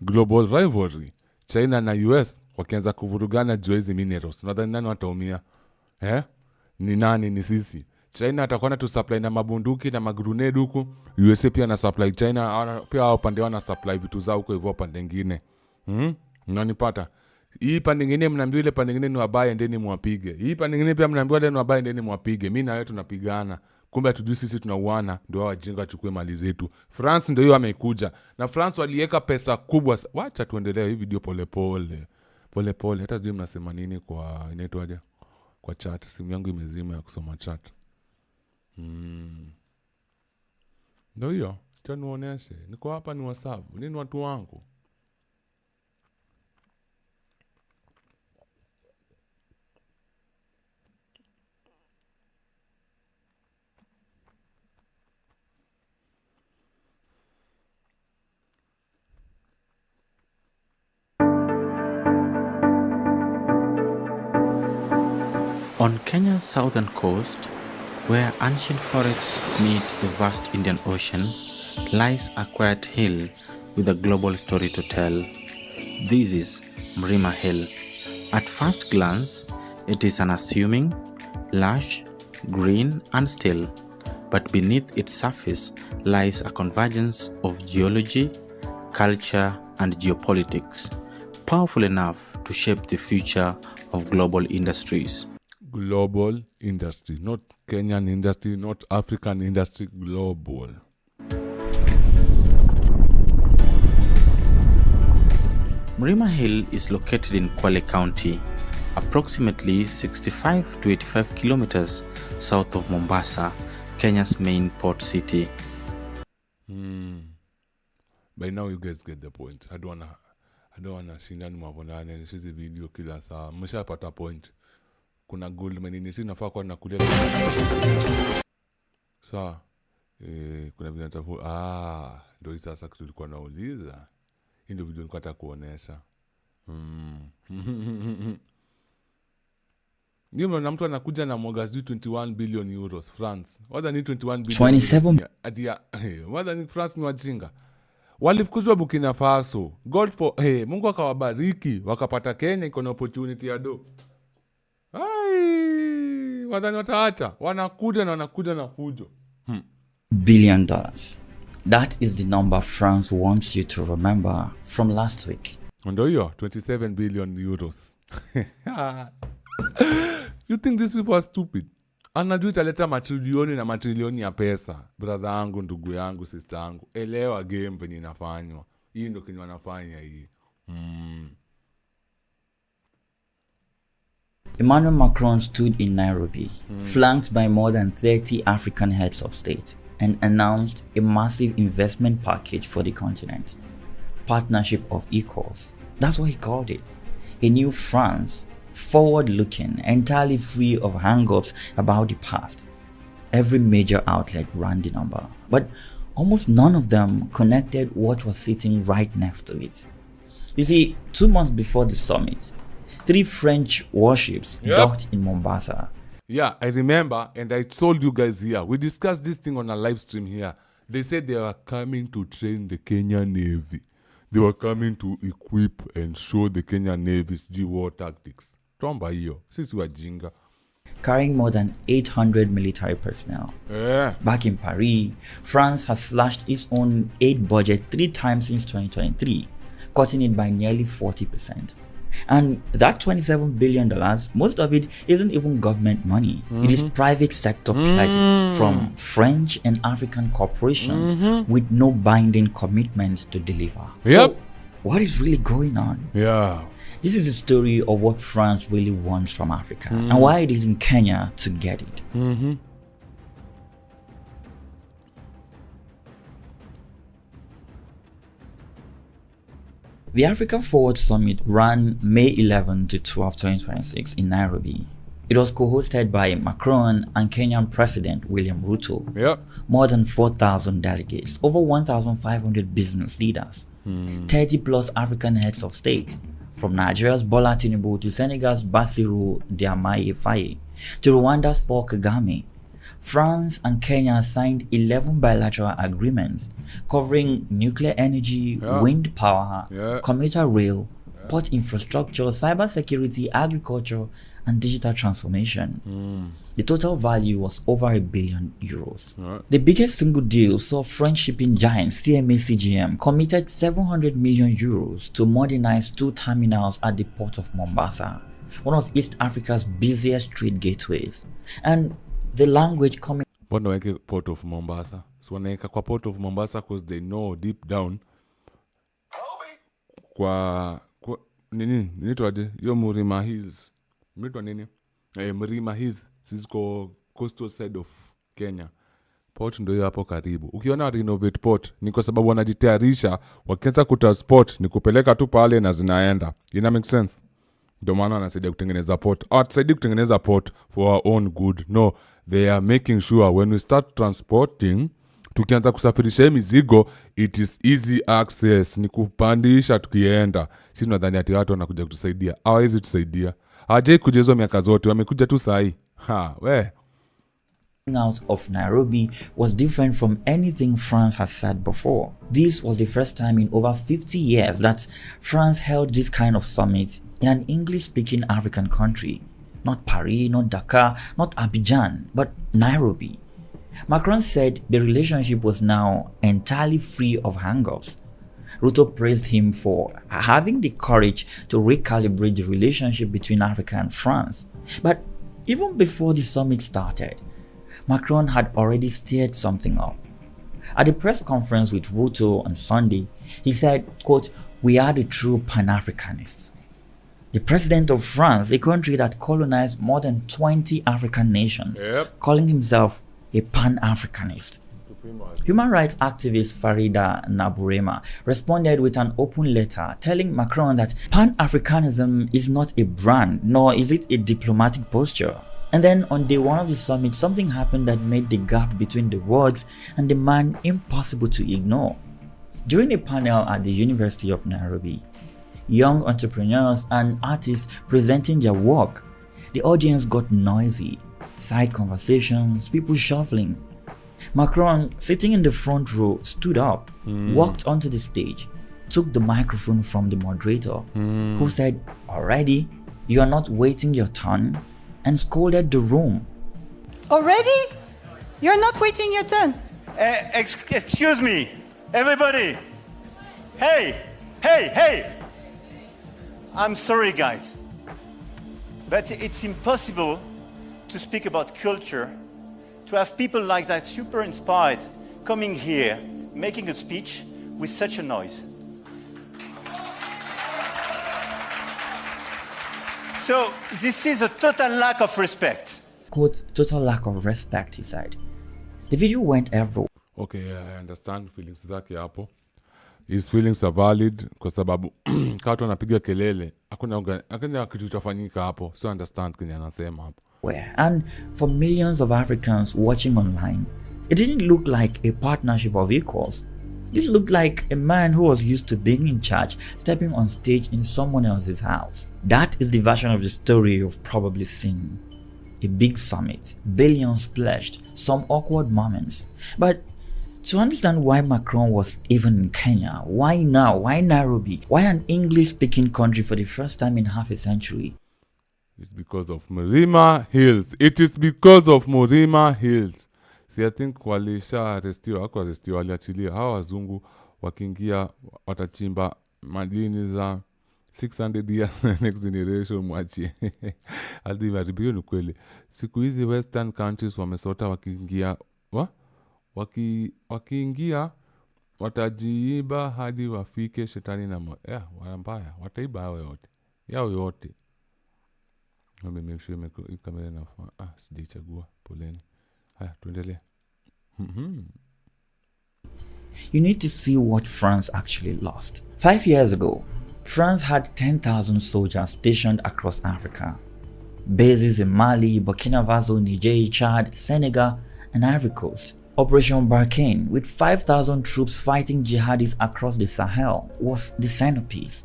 F: global rivalry. China na US wakianza kuvurugana juu hizi minerals. Nadhani nani wataumia? Ni nani? Ni sisi. China atakuwa na tu supply na mabunduki na magrenade huku. USA pia na supply China pia hao pande wana supply vitu zao huko hivyo pande nyingine. Mnanipata? Hii pande nyingine mnaambiwa ile pande nyingine ni wabaya ndeni mwapige. Hii pande nyingine pia mnaambiwa ile ni wabaya ndeni mwapige. Mimi na wewe tunapigana. Kumbe hatujui sisi tunauana ndio hao wajinga wachukue mali zetu. France ndio hiyo amekuja. Na France waliweka pesa kubwa. Wacha tuendelee hii video polepole. Polepole. Hata sijui mnasema nini kwa inaitwaje? Kwa chat. Simu yangu imezima ya kusoma chat. Ndio hiyo, tunaonesha. Niko hapa ni WhatsApp, nini watu wangu.
P: On Kenya's southern coast, where ancient forests meet the vast Indian Ocean, lies a quiet hill with a global story to tell. This is Mlima Hill. At first glance, it is unassuming, lush, green and still, but beneath its surface lies a convergence of geology, culture and geopolitics, powerful enough to shape the future of global industries.
F: Global industry, not Kenyan industry, not African industry, global.
P: Mlima Hill is located in Kwale County, approximately 65 to 85 kilometers south of Mombasa, Kenya's main port city.
F: By now you guys get the point. I don't wanna shindani mwavonane nishizi video kila saa. Mmeshapata point. Kuna gold manini si nafaa kwa nakulia. Sawa. Kuna vile natafu. Ndio hii sasa kitu tulikuwa nauliza. Hii ndio video nilikuwa nataka kuonesha. Ndio na mtu anakuja na mwaga 21 billion euros France. Whether ni 21 billion.
P: 27
F: Adia. Whether ni France ni wajinga. Walifukuzwa Burkina Faso. God for Mungu akawabariki wakapata Kenya iko na opportunity ya do. Wadhani wataacha wanakuja na fujo.
Q: $1 billion. That is the number France wants you to remember from last week.
F: Ndio hiyo 27 billion euros. You think these people are stupid? Anajua italeta matrilioni na matrilioni ya pesa. Brother yangu, ndugu yangu, sister yangu, elewa game venye inafanywa. Hii ndio kenye wanafanya hii.
Q: Emmanuel Macron stood in Nairobi, flanked by more than 30 African heads of state. and announced a massive investment package for the continent. Partnership of equals. That's what he called it. A new France, forward-looking, entirely free of hang-ups about the past. Every major outlet ran the number, but almost none of them connected what was sitting right next to it. You see, 2 months before the summit, 3 French warships docked in Mombasa.
F: Yeah, I remember, and I told you guys here, we discussed this thing on a live stream here. They said they were coming to train the Kenyan Navy. They were coming to equip and show the Kenyan Navy's war tactics. Tomba hiyo, sisi wajinga.
Q: Carrying more than 800 military personnel. Back in Paris, France has slashed its own aid budget 3 times since 2023, cutting it by nearly 40%. And that $27 billion, most of it isn't even government money. It is private sector pledges from French and African corporations with no binding commitment to deliver. So, what is really going on? This is the story of what France really wants from Africa and why it is in Kenya to get it. The Africa Forward Summit ran May 11 to 12, 2026 in Nairobi. It was co-hosted by Macron and Kenyan President William Ruto. More than 4,000 delegates, over 1,500 business leaders, 30 plus African heads of state, from Nigeria's Bola Tinubu to Senegal's Bassirou Diomaye Faye to Rwanda's Paul Kagame. France and Kenya signed 11 bilateral agreements covering nuclear energy, wind power, commuter rail, port infrastructure, cybersecurity, agriculture, and digital transformation. The total value was over €1 billion. The biggest single deal saw French shipping giant CMA CGM committed €700 million to modernize 2 terminals at the port of Mombasa, one of East Africa's busiest trade gateways. And the language coming.
F: Mbona weke port of Mombasa? So wanaeka kwa port of Mombasa because they know deep down kwa nini nitwaje yo Mlima Hills. Mlitwa nini? Mlima Hills ziko coastal side of Kenya. Port ndio hapo karibu. Ukiona renovate port ni kwa sababu wanajitayarisha wakianza kutransport ni kupeleka tu pale na zinaenda. Ina make sense? Ndio maana wanasaidia kutengeneza port. Hawatusaidii kutengeneza port for our own good. No, they are making sure when we start transporting, tukianza kusafirisha mizigo, it is easy access. Ni kupandisha tukienda. Sisi tunadhani ati watu wanakuja kutusaidia. Hawawezi tusaidia. Hawajai kuja hizo miaka zote, wamekuja tu sahi.
Q: Out of Nairobi was different from anything France has said before. This was the first time in over 50 years that France held this kind of summit in an English-speaking African country. Not Paris, not Dakar, not Abidjan, but Nairobi. Macron said the relationship was now entirely free of hang-ups. Ruto praised him for having the courage to recalibrate the relationship between Africa and France. But even before the summit started, Macron had already stirred something up. At the press conference with Ruto on Sunday, he said, quote, "We are the true Pan-Africanists." The president of France, a country that colonized more than 20 African nations, calling himself a Pan-Africanist. Human rights activist Farida Naburema responded with an open letter telling Macron that Pan-Africanism is not a brand, nor is it a diplomatic posture. And then on day 1 of the summit, something happened that made the gap between the words and the man impossible to ignore. During a panel at the University of Nairobi, young entrepreneurs and artists presenting their work, the audience got noisy, side conversations, people shuffling. Macron, sitting in the front row, stood up, walked onto the stage, took the microphone from the moderator, who said, "Already? You are not waiting your turn?" and scolded the room.
R: Already? You're not waiting your turn.
S: Excuse me, everybody. Hey. I'm sorry, guys, but it's impossible to speak about culture, to have people like that super inspired coming here, making a speech with such a noise. So this is a total lack of respect.
Q: Quote, total lack of respect, he said. The video went everywhere.
F: Okay, yeah, I understand feelings zake hapo. His feelings are valid kwa sababu katu anapiga kelele hakuna kitu chafanyika hapo. So understand kenye anasema hapo.
Q: And for millions of Africans watching online, it didn't look like a partnership of equals. This looked like a man who was used to being in charge, stepping on stage in someone else's house. That is the version of the story you've probably seen. A big summit, billions pledged, some awkward moments. But to understand why Macron was even in Kenya, why now, why Nairobi, why an English-speaking country for the first time in half a century?
F: It's because of Mlima Hills. It is because of Mlima Hills. See, I think walisha arestiwa, waliachilia. Hawa wazungu wakiingia watachimba madini za 600 years next generation mwachie. Aldi maribio ni kweli. Siku hizi western countries wamesota wakiingia wakiingia watajiiba hadi wafike shetani na mbaya wataiba yao yote. Make kamera na sijaichagua poleni. Haya tuendelee.
Q: You need to see what France actually lost. 5 years ago, France had 10,000 soldiers stationed across Africa. Bases in Mali, Burkina Faso, Niger, Chad, Senegal, and Ivory Coast. Operation Barkhane, with 5,000 troops fighting jihadis across the Sahel, was the centerpiece.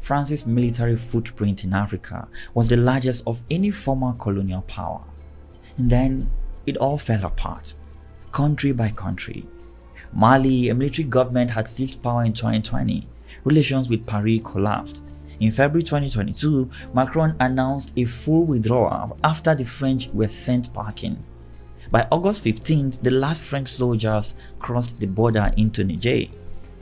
Q: France's military footprint in Africa was the largest of any former colonial power. And then it all fell apart, country by country. Mali, a military government, had seized power in 2020. Relations with Paris collapsed. In February 2022, Macron announced a full withdrawal after the French were sent packing. By August 15th, the last French soldiers crossed the border into Niger.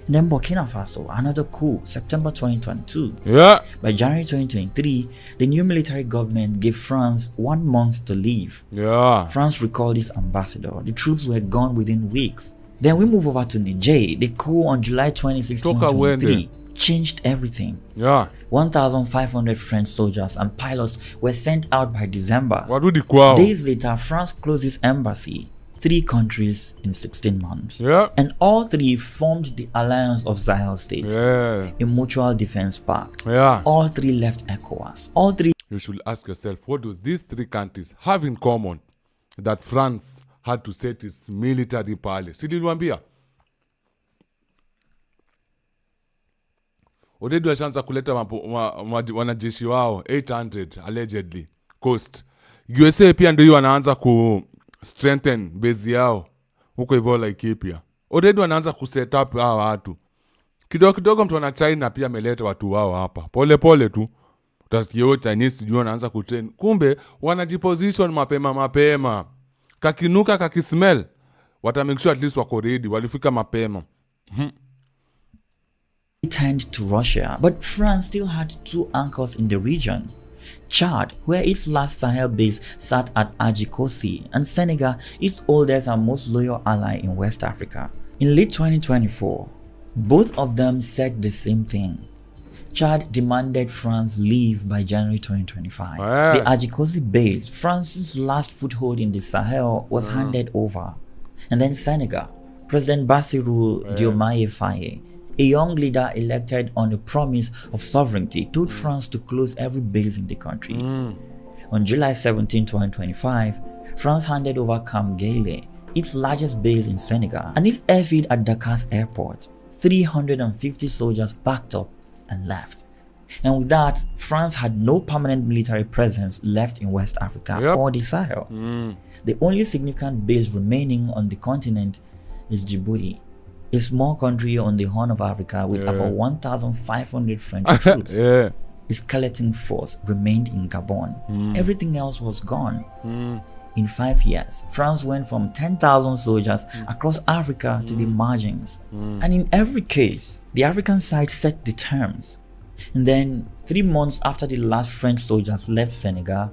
Q: And then Burkina Faso, another coup, September 2022.
F: Yeah.
Q: By January 2023, the new military government gave France 1 month to leave.
F: Yeah.
Q: France recalled its ambassador. The troops were gone within weeks. Then we move over to Niger. The coup on July 26, 2023 changed everything.
F: Yeah.
Q: 1,500 French soldiers and pilots were sent out by December.
F: What would you
Q: Days later, France closed its embassy. 3 countries in 16 months.
F: Yeah.
Q: And all 3 formed the Alliance of Sahel States.
F: Yeah.
Q: A mutual defense pact.
F: Yeah.
Q: All 3 left ECOWAS. All 3.
F: You should ask yourself, what do these 3 countries have in common that France had to set its military pale? Sidiliwambia. Already washaanza kuleta wanajeshi wao 800 allegedly coast. USA pia ndio wanaanza ku strengthen base yao huko hivyo Laikipia. Already wanaanza ku set up hawa watu. Kidogo mtu wa China pia ameleta watu wao hapa. Pole tu. Utasikia Chinese sijui wanaanza kutrain. Kumbe wanajiposition mapema. Kakinuka kakismell. Wata make sure at least wako ready. Walifika mapema.
Q: Turned to Russia, but France still had 2 anchors in the region. Chad, where its last Sahel base sat at Ajikosi, and Senegal, its oldest and most loyal ally in West Africa. In late 2024, both of them said the same thing. Chad demanded France leave by January 2025. The Ajikosi base, France's last foothold in the Sahel, was handed over. And then Senegal, President Bassirou Diomaye Faye, a young leader elected on the promise of sovereignty, told France to close every base in the country. On July 17, 2025, France handed over Camp Gayle, its largest base in Senegal, and its airfield at Dakar's airport. 350 soldiers backed up and left. And with that, France had no permanent military presence left in West Africa or the Sahel. The only significant base remaining on the continent is Djibouti, a small country on the Horn of Africa with about 1,500 French troops. A skeleton force remained in Gabon. Everything else was gone. In 5 years, France went from 10,000 soldiers across Africa to the margins. And in every case, the African side set the terms. And then 3 months after the last French soldiers left Senegal,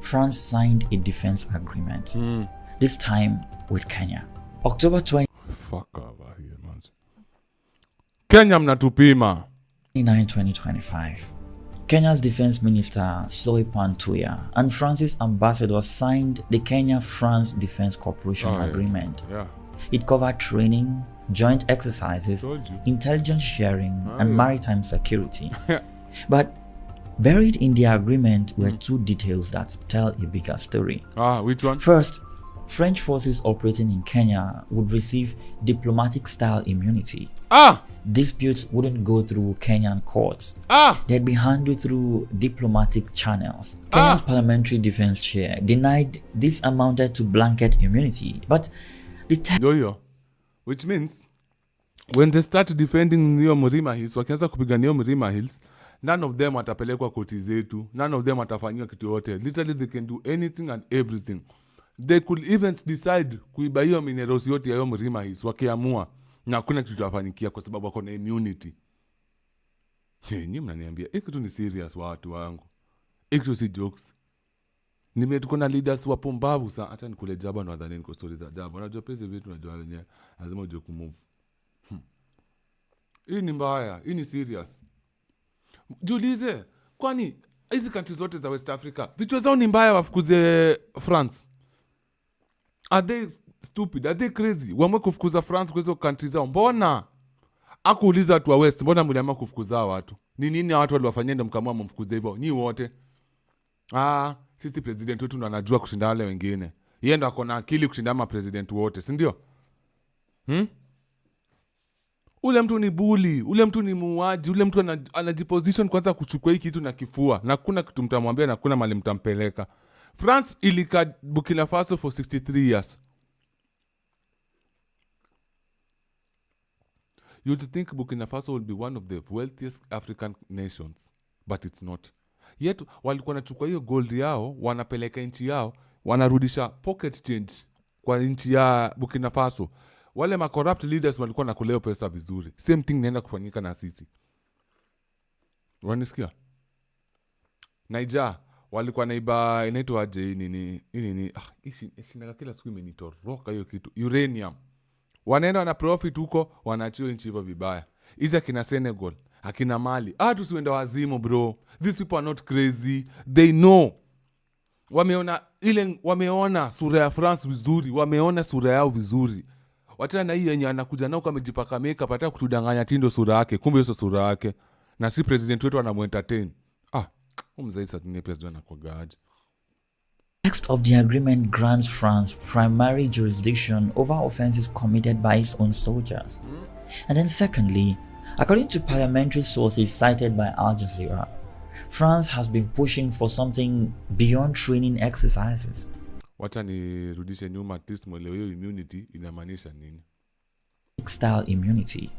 Q: France signed a defense agreement. This time with Kenya. October 20.
F: Fuck over here, man. Kenya mnatupima.
Q: 2025. Kenya's Defense Minister Soipan Tuya and France's ambassador signed the Kenya-France Defense Cooperation Agreement.
F: Yeah.
Q: It covered training, joint exercises, intelligence sharing, and maritime security. But buried in the agreement were two details that tell a bigger story.
F: Which one?
Q: First, French forces operating in Kenya would receive diplomatic-style immunity. Disputes wouldn't go through Kenyan courts. They'd be handled through diplomatic channels. Kenya's parliamentary defense chair denied this amounted to blanket immunity, but the
F: which means when they start defending Neo Mlima Hills, wakianza kupigania Neo Mlima Hills, none of them watapelekwa koti zetu, none of them watafanyiwa kitu yote. Literally they can do anything and everything. They could even decide kuiba hiyo minerals yote ya Neo Mlima Hills wakiamua, na hakuna kitu tafanyikia kwa sababu wako na immunity. Nyinyi mnaniambia hiki kitu ni serious watu wangu. Hiki kitu si jokes. Tuko na leaders wapumbavu sana. Hata nikule jaba na wadhani niko stories za jaba. Unajua pesa vitu unajua wenyewe lazima uje kumove. Hii ni mbaya, hii ni serious. Jiulize, kwani hizi countries zote za West Africa vitu zao ni mbaya wafukuze France? Are they stupid? Are they crazy? Waamue kufukuza France kwa hizo countries zao. Mbona? Akuuliza watu wa West, mbona mliamua kufukuza watu? Ni nini watu waliwafanyia ndio mkamua mfukuze hivyo? Ni wote. Sisi president wetu ndo anajua kushinda wale wengine. Yeye ndo akona akili kushinda ma president wote, si ndio? Ule mtu ni bully, ule mtu ni muuaji, ule mtu anajiposition kwanza kuchukua hiki kitu na kifua. Na kuna kitu mtamwambia na kuna mali mtampeleka. France ilika Burkina Faso for 63 years. You'd think Burkina Faso will be one of the wealthiest African nations, but it's not. Yet walikuwa wanachukua hiyo gold yao, wanapeleka nchi yao, wanarudisha pocket change kwa nchi ya Burkina Faso. Wale ma corrupt leaders walikuwa nakuleo pesa vizuri. Same thing naenda kufanyika na sisi. Wanisikia? Niger walikuwa naiba inaitwa aje nini shinaga kila siku imenitoroka hiyo kitu. Uranium. Wanaenda wana profit huko, wanaachiwa nchi hivyo vibaya. Hizi akina Senegal, akina Mali. Tusiende wazimu bro. These people are not crazy. They know. Wameona sura ya France vizuri, wameona sura yao vizuri. Wachana na hii yenye anakuja nao kama jipaka makeup hata kutudanganya tindo sura yake, kumbe hiyo sura yake. Na si president wetu anamuentertain. Umzai sasa ni president anakogaje.
Q: text of the agreement grants France primary jurisdiction over offenses committed by its own soldiers. And then secondly, according to parliamentary sources cited by Al Jazeera, France has been pushing for something beyond training exercises.
F: Wacha nirudishe nyuma at least mwelewe hiyo immunity inamaanisha nini.
Q: Style immunity.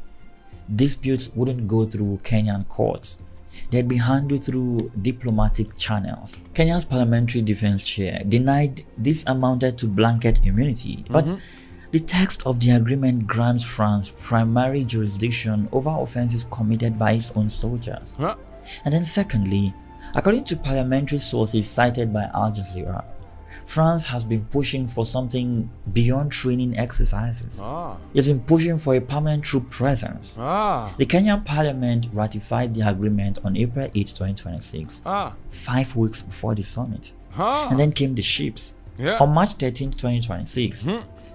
Q: Disputes wouldn't go through Kenyan courts. They'd be handled through diplomatic channels. Kenya's parliamentary defense chair denied this amounted to blanket immunity, but the text of the agreement grants France primary jurisdiction over offenses committed by its own soldiers. And then secondly, according to parliamentary sources cited by Al Jazeera, France has been pushing for something beyond training exercises. It's been pushing for a permanent troop presence. The Kenyan parliament ratified the agreement on April 8, 2026, 5 weeks before the summit. And then came the ships. On March 13, 2026,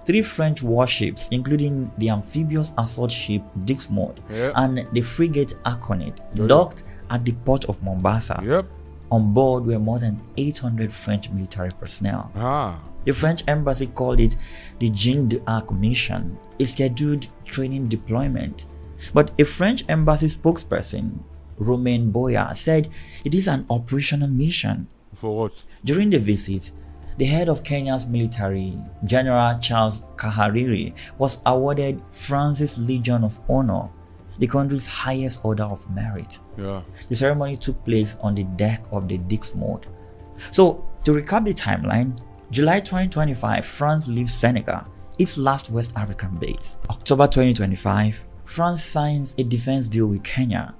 Q: 3 French warships, including the amphibious assault ship Dixmude and the frigate Aconid, docked at the port of Mombasa. On board were more than 800 French military personnel. The French embassy called it the Jeanne d'Arc mission, a scheduled training deployment. But a French embassy spokesperson, Romain Boya, said it is an operational mission.
F: For what?
Q: During the visit, the head of Kenya's military, General Charles Kahariri, was awarded France's Legion of Honor, the country's highest order of merit. The ceremony took place on the deck of the Dixmude. So, to recap the timeline, July 2025, France leaves Senegal, its last West African base. October 2025, France signs a defense deal with Kenya.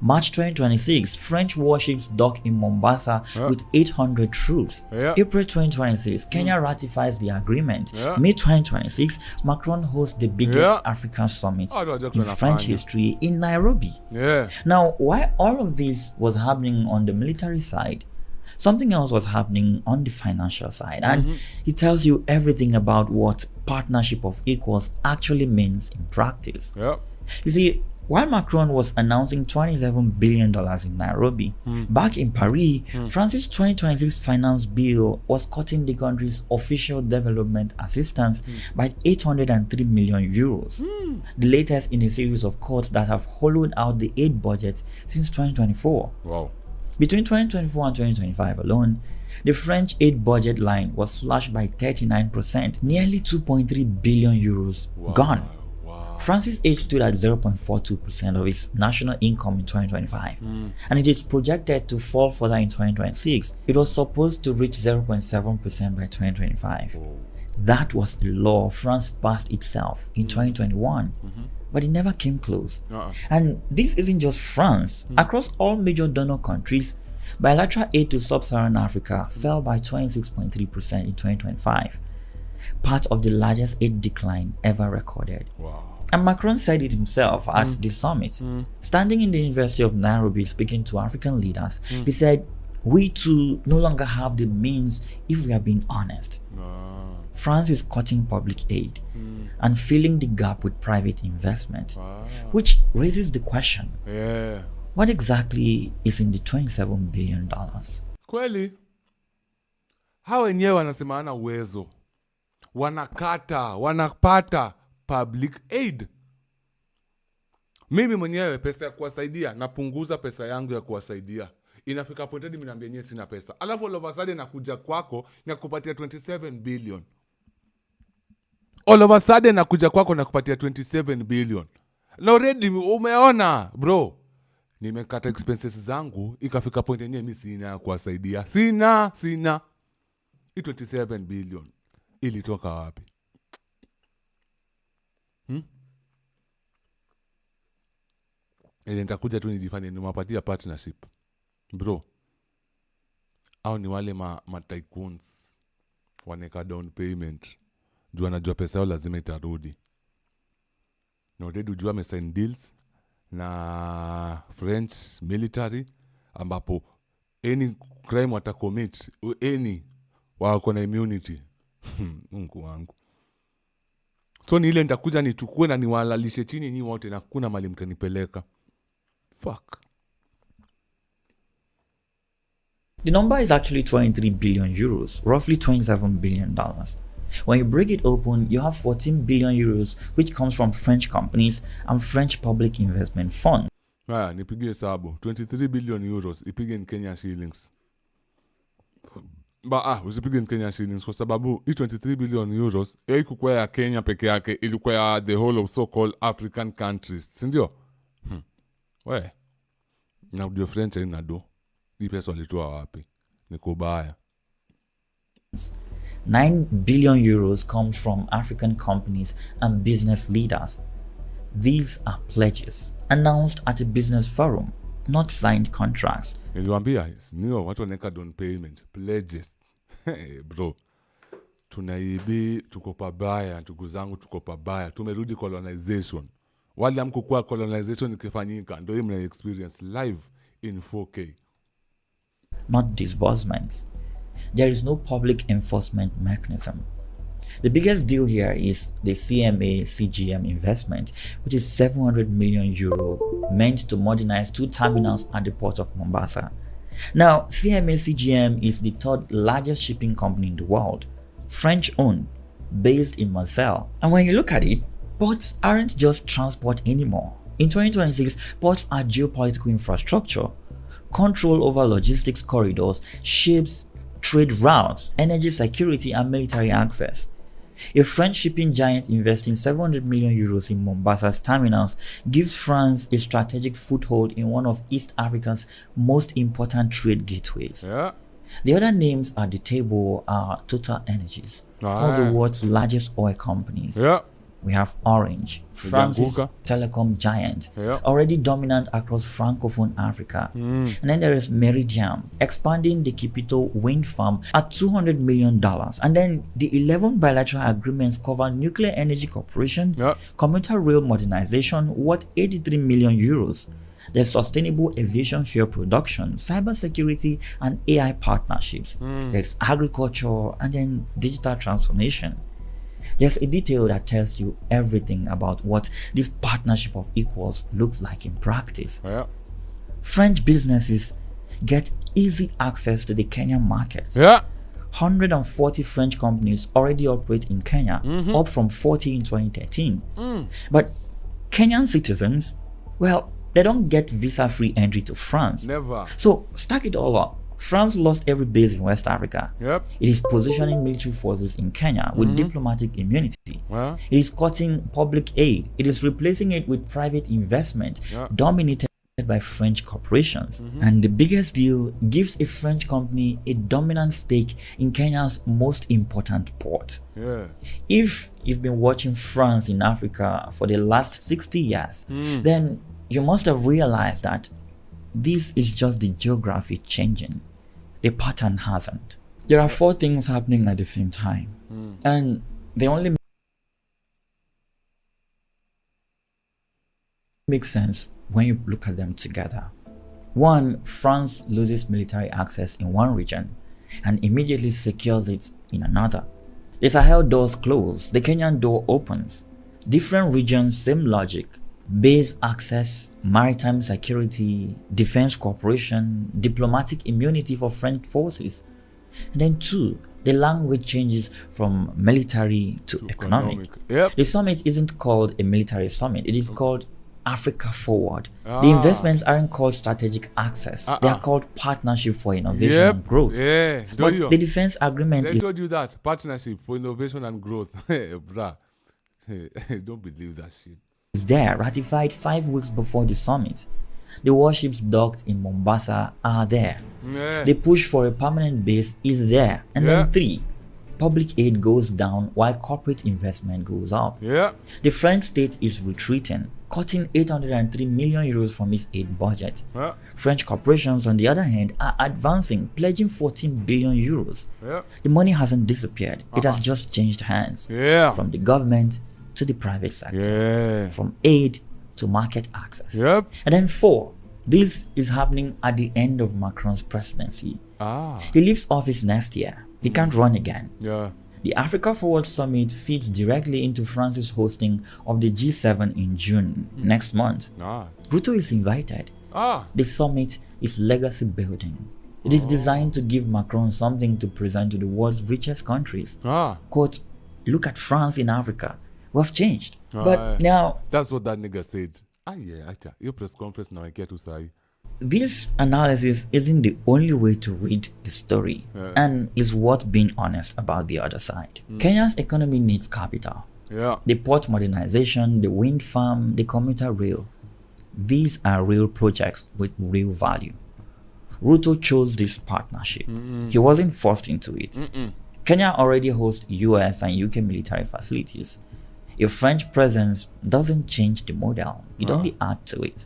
Q: March 2026, French warships dock in Mombasa with 800 troops. April 2026, Kenya ratifies the agreement. May 2026, Macron hosts the biggest African summit in French history in Nairobi. Now, while all of this was happening on the military side, something else was happening on the financial side, and it tells you everything about what partnership of equals actually means in practice. You see, while Macron was announcing $27 billion in Nairobi, back in Paris, France's 2026 finance bill was cutting the country's official development assistance by 803 million euros, the latest in a series of cuts that have hollowed out the aid budget since 2024. Between 2024 and 2025 alone, the French aid budget line was slashed by 39%, nearly 2.3 billion euros gone. France's aid stood at 0.42% of its national income in 2025, and it is projected to fall further in 2026. It was supposed to reach 0.7% by 2025. That was a law France passed itself in 2021. But it never came close. And this isn't just France. Across all major donor countries, bilateral aid to sub-Saharan Africa fell by 26.3% in 2025, part of the largest aid decline ever recorded. And Macron said it himself at the summit. Standing in the University of Nairobi speaking to African leaders, he said, "We too no longer have the means if we are being honest." France is cutting public aid and filling the gap with private investment, which raises the question, what exactly is in the $27 billion?
F: Kweli, hao wenyewe wanasemana uwezo, wanapata public aid. Mimi mwenyewe pesa ya kuwasaidia, napunguza pesa yangu ya kuwasaidia. Inafika point hadi mnaambia nyewe sina pesa. Alafu all of a sudden nakuja kwako nakupatia 27 billion. All of a sudden nakuja kwako nakupatia 27 billion. Na already umeona, bro. Nimekata expenses zangu, ikafika point yenyewe mimi sina kuwasaidia. Sina. Hii 27 billion ilitoka wapi? Ile nitakuja tu nijifanye nimewapatia partnership. Bro, au ni wale ma tycoons waneka down payment juu anajua pesa yao lazima itarudi. Na already ujua amesign deals na French military ambapo any crime watacommit, any wako na immunity. Mungu wangu. So ni ile nitakuja nichukue na niwalalishe chini ni wote na kuna mali mkanipeleka. Fuck.
Q: The number is actually 23 billion euros, roughly $27 billion. When you break it open, you have 14 billion euros, which comes from French companies and French public investment funds.
F: Nipigie hesabu. 23 billion euros, ipige in Kenya shillings. Usipige in Kenya shillings kwa sababu hii 23 billion euros, haikuwa ya Kenya peke yake, ilikuwa ya the whole of so-called African countries. Sindio? Na udio French inado. Hii pesa walitoa wapi? Ni kubaya.
Q: 9 billion euros comes from African companies and business leaders. These are pledges announced at a business forum, not signed contracts.
F: Niliwaambia, niyo watu waneka down payment, pledges. Bro, tunaibi, tuko pabaya, ndugu zangu tuko pabaya. Tumerudi colonization. Wale hamkukuwa colonization ikifanyika, ndio hii mna experience live in 4K.
Q: Not disbursements. There is no public enforcement mechanism. The biggest deal here is the CMA-CGM investment, which is 700 million euro, meant to modernize 2 terminals at the port of Mombasa. Now, CMA-CGM is the 3rd largest shipping company in the world, French-owned, based in Marseille. And when you look at it, ports aren't just transport anymore. In 2026, ports are geopolitical infrastructure, control over logistics corridors, ships, trade routes, energy security, and military access. A French shipping giant investing 700 million euros in Mombasa's terminals gives France a strategic foothold in one of East Africa's most important trade gateways. The other names at the table are Total Energies, one of the world's largest oil companies, we have Orange, France's
F: Ijanguka.
Q: telecom giant,
F: Yeah.
Q: already dominant across Francophone Africa. And then there is Meridiam, expanding the Kipito wind farm at $200 million. And then the 11 bilateral agreements cover nuclear energy cooperation, commuter rail modernization worth 83 million euros. There's sustainable aviation fuel production, cybersecurity, and AI partnerships. There's agriculture and then digital transformation. There's a detail that tells you everything about what this partnership of equals looks like in practice. French businesses get easy access to the Kenyan markets. 140 French companies already operate in Kenya, up from 40 in 2013. But Kenyan citizens, well, they don't get visa-free entry to France.
F: Never.
Q: So stack it all up. France lost every base in West Africa.
F: Yep.
Q: It is positioning military forces in Kenya with diplomatic immunity.
F: Well.
Q: It is cutting public aid. It is replacing it with private investment,
F: Yeah.
Q: dominated by French corporations. And the biggest deal gives a French company a dominant stake in Kenya's most important port.
F: Yeah.
Q: If you've been watching France in Africa for the last 60 years, then you must have realized that this is just the geography changing. The pattern hasn't. There are 4 things happening at the same time. And they only make sense when you look at them together. 1, France loses military access in one region and immediately secures it in another. The Sahel doors close, the Kenyan door opens. Different regions, same logic. Base access, maritime security, defense cooperation, diplomatic immunity for French forces. And then 2, the language changes from military to economic.
F: Yep.
Q: The summit isn't called a military summit, it is called Africa Forward. The investments aren't called strategic access, they are called partnership for innovation and growth.
F: Yeah.
Q: But the defense agreement
F: They
Q: is
F: told you that. Partnership for innovation and growth. Bruh. Don't believe that shit.
Q: there, ratified 5 weeks before the summit. The warships docked in Mombasa are there.
F: Yeah.
Q: The push for a permanent base is there. And then 3, public aid goes down while corporate investment goes up.
F: Yeah.
Q: The French state is retreating, cutting 803 million euros from its aid budget.
F: Yeah.
Q: French corporations, on the other hand, are advancing, pledging 14 billion euros.
F: Yeah.
Q: The money hasn't disappeared. It has just changed hands.
F: Yeah.
Q: From the government to the private sector.
F: Yeah.
Q: From aid to market access.
F: Yep.
Q: And then 4, this is happening at the end of Macron's presidency. He leaves office next year. He can't run again.
F: Yeah.
Q: The Africa Forward Summit feeds directly into France's hosting of the G7 in June next month. Ruto is invited. The summit is legacy building. It is designed to give Macron something to present to the world's richest countries. Quote, look at France in Africa. We've changed. But now...
F: That's what that nigga said. Your press conference now I get to say.
Q: This analysis isn't the only way to read the story and is worth being honest about the other side. Kenya's economy needs capital. The port modernization, the wind farm, the commuter rail. These are real projects with real value. Ruto chose this partnership. He wasn't forced into it. Kenya already hosts US and UK military facilities. A French presence doesn't change the model, it only adds to it.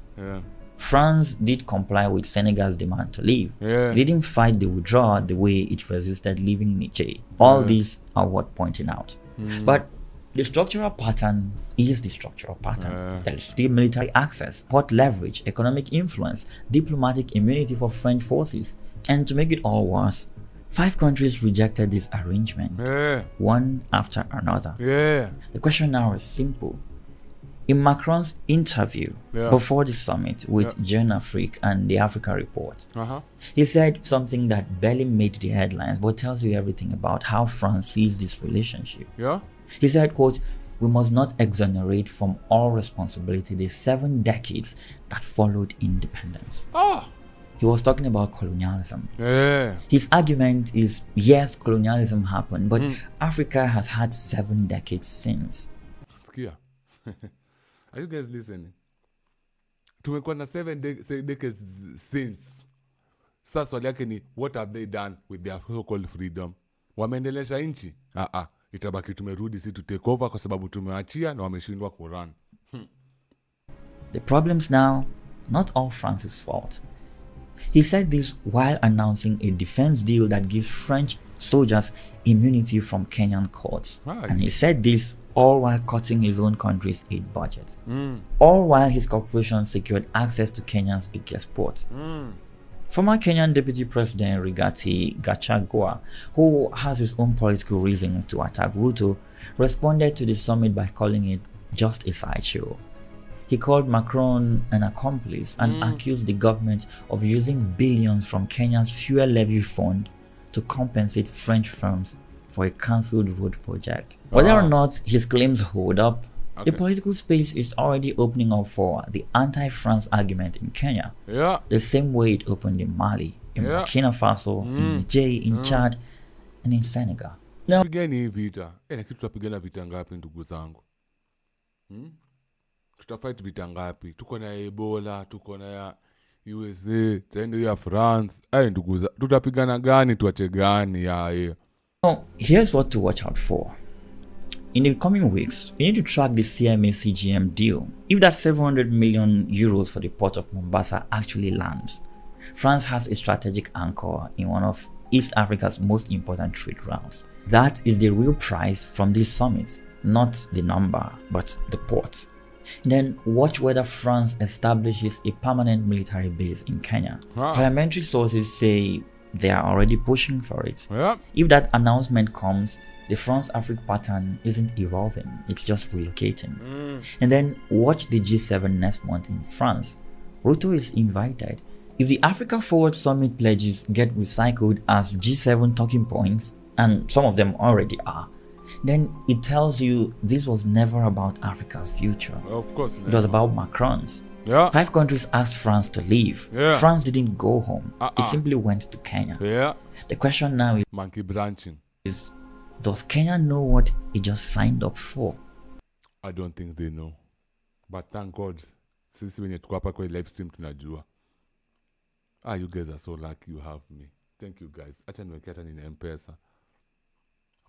Q: France did comply with Senegal's demand to leave. It didn't fight the withdrawal the way it resisted leaving Niger. All these are worth pointing out. But the structural pattern is the structural pattern. There is still military access, port leverage, economic influence, diplomatic immunity for French forces. And to make it all worse, 5 countries rejected this arrangement, one after another. The question now is simple. In Macron's interview before the summit with Jeune Afrique and the Africa Report, he said something that barely made the headlines but tells you everything about how France sees this relationship. He said, quote, we must not exonerate from all responsibility the 7 decades that followed independence. He was talking about colonialism. His argument is, yes, colonialism happened, but Africa has had 7 decades since.
F: Skia. Are you guys listening? Tumekuwa na 7 decades since. Sasa swali yake ni, what have they done with their so-called freedom? Wameendelesha nchi? itabaki tumerudi si to take over kwa sababu tumeachia na wameshindwa kurun.
Q: The problem's now not all France's fault. He said this while announcing a defense deal that gives French soldiers immunity from Kenyan courts. And he said this all while cutting his own country's aid budget. All while his corporation secured access to Kenya's biggest port. Former Kenyan Deputy President Rigathi Gachagua, who has his own political reasons to attack Ruto, responded to the summit by calling it just a sideshow. He called Macron an accomplice and accused the government of using billions from Kenya's fuel levy fund to compensate French firms for a cancelled road project. Whether or not his claims hold up, the political space is already opening up for the anti-France argument in Kenya. The same way it opened in Mali, in Burkina Faso, in Niger, in Chad, and in Senegal. Now,
F: Pigeni vita. Na kitu tutapigana vita ngapi ndugu zangu? Tutafight vita ngapi? Tuko na Ebola, tuko na ya USA, tendo ya France. Ndugu zangu, tutapigana gani tuache gani ya?
Q: Now, here's what to watch out for. In the coming weeks, we need to track the CMA CGM deal. If that 700 million euros for the port of Mombasa actually lands, France has a strategic anchor in one of East Africa's most important trade routes. That is the real prize from these summits, not the number, but the port. Then watch whether France establishes a permanent military base in Kenya. Parliamentary sources say they are already pushing for it. If that announcement comes, the France-Africa pattern isn't evolving, it's just relocating. And then watch the G7 next month in France. Ruto is invited. If the Africa Forward Summit pledges get recycled as G7 talking points, and some of them already are, then it tells you this was never about Africa's future.
F: Of course.
Q: It was about Macron's. 5 countries asked France to leave. France didn't go home. It simply went to Kenya. The question now is,
F: monkey branching.
Q: Does Kenya know what it just signed up for?
F: I don't think they know. But thank God, sisi wenye tuko hapa kwa live stream tunajua. You guys are so lucky you have me. Thank you guys. Acha niweke hata nina M-Pesa.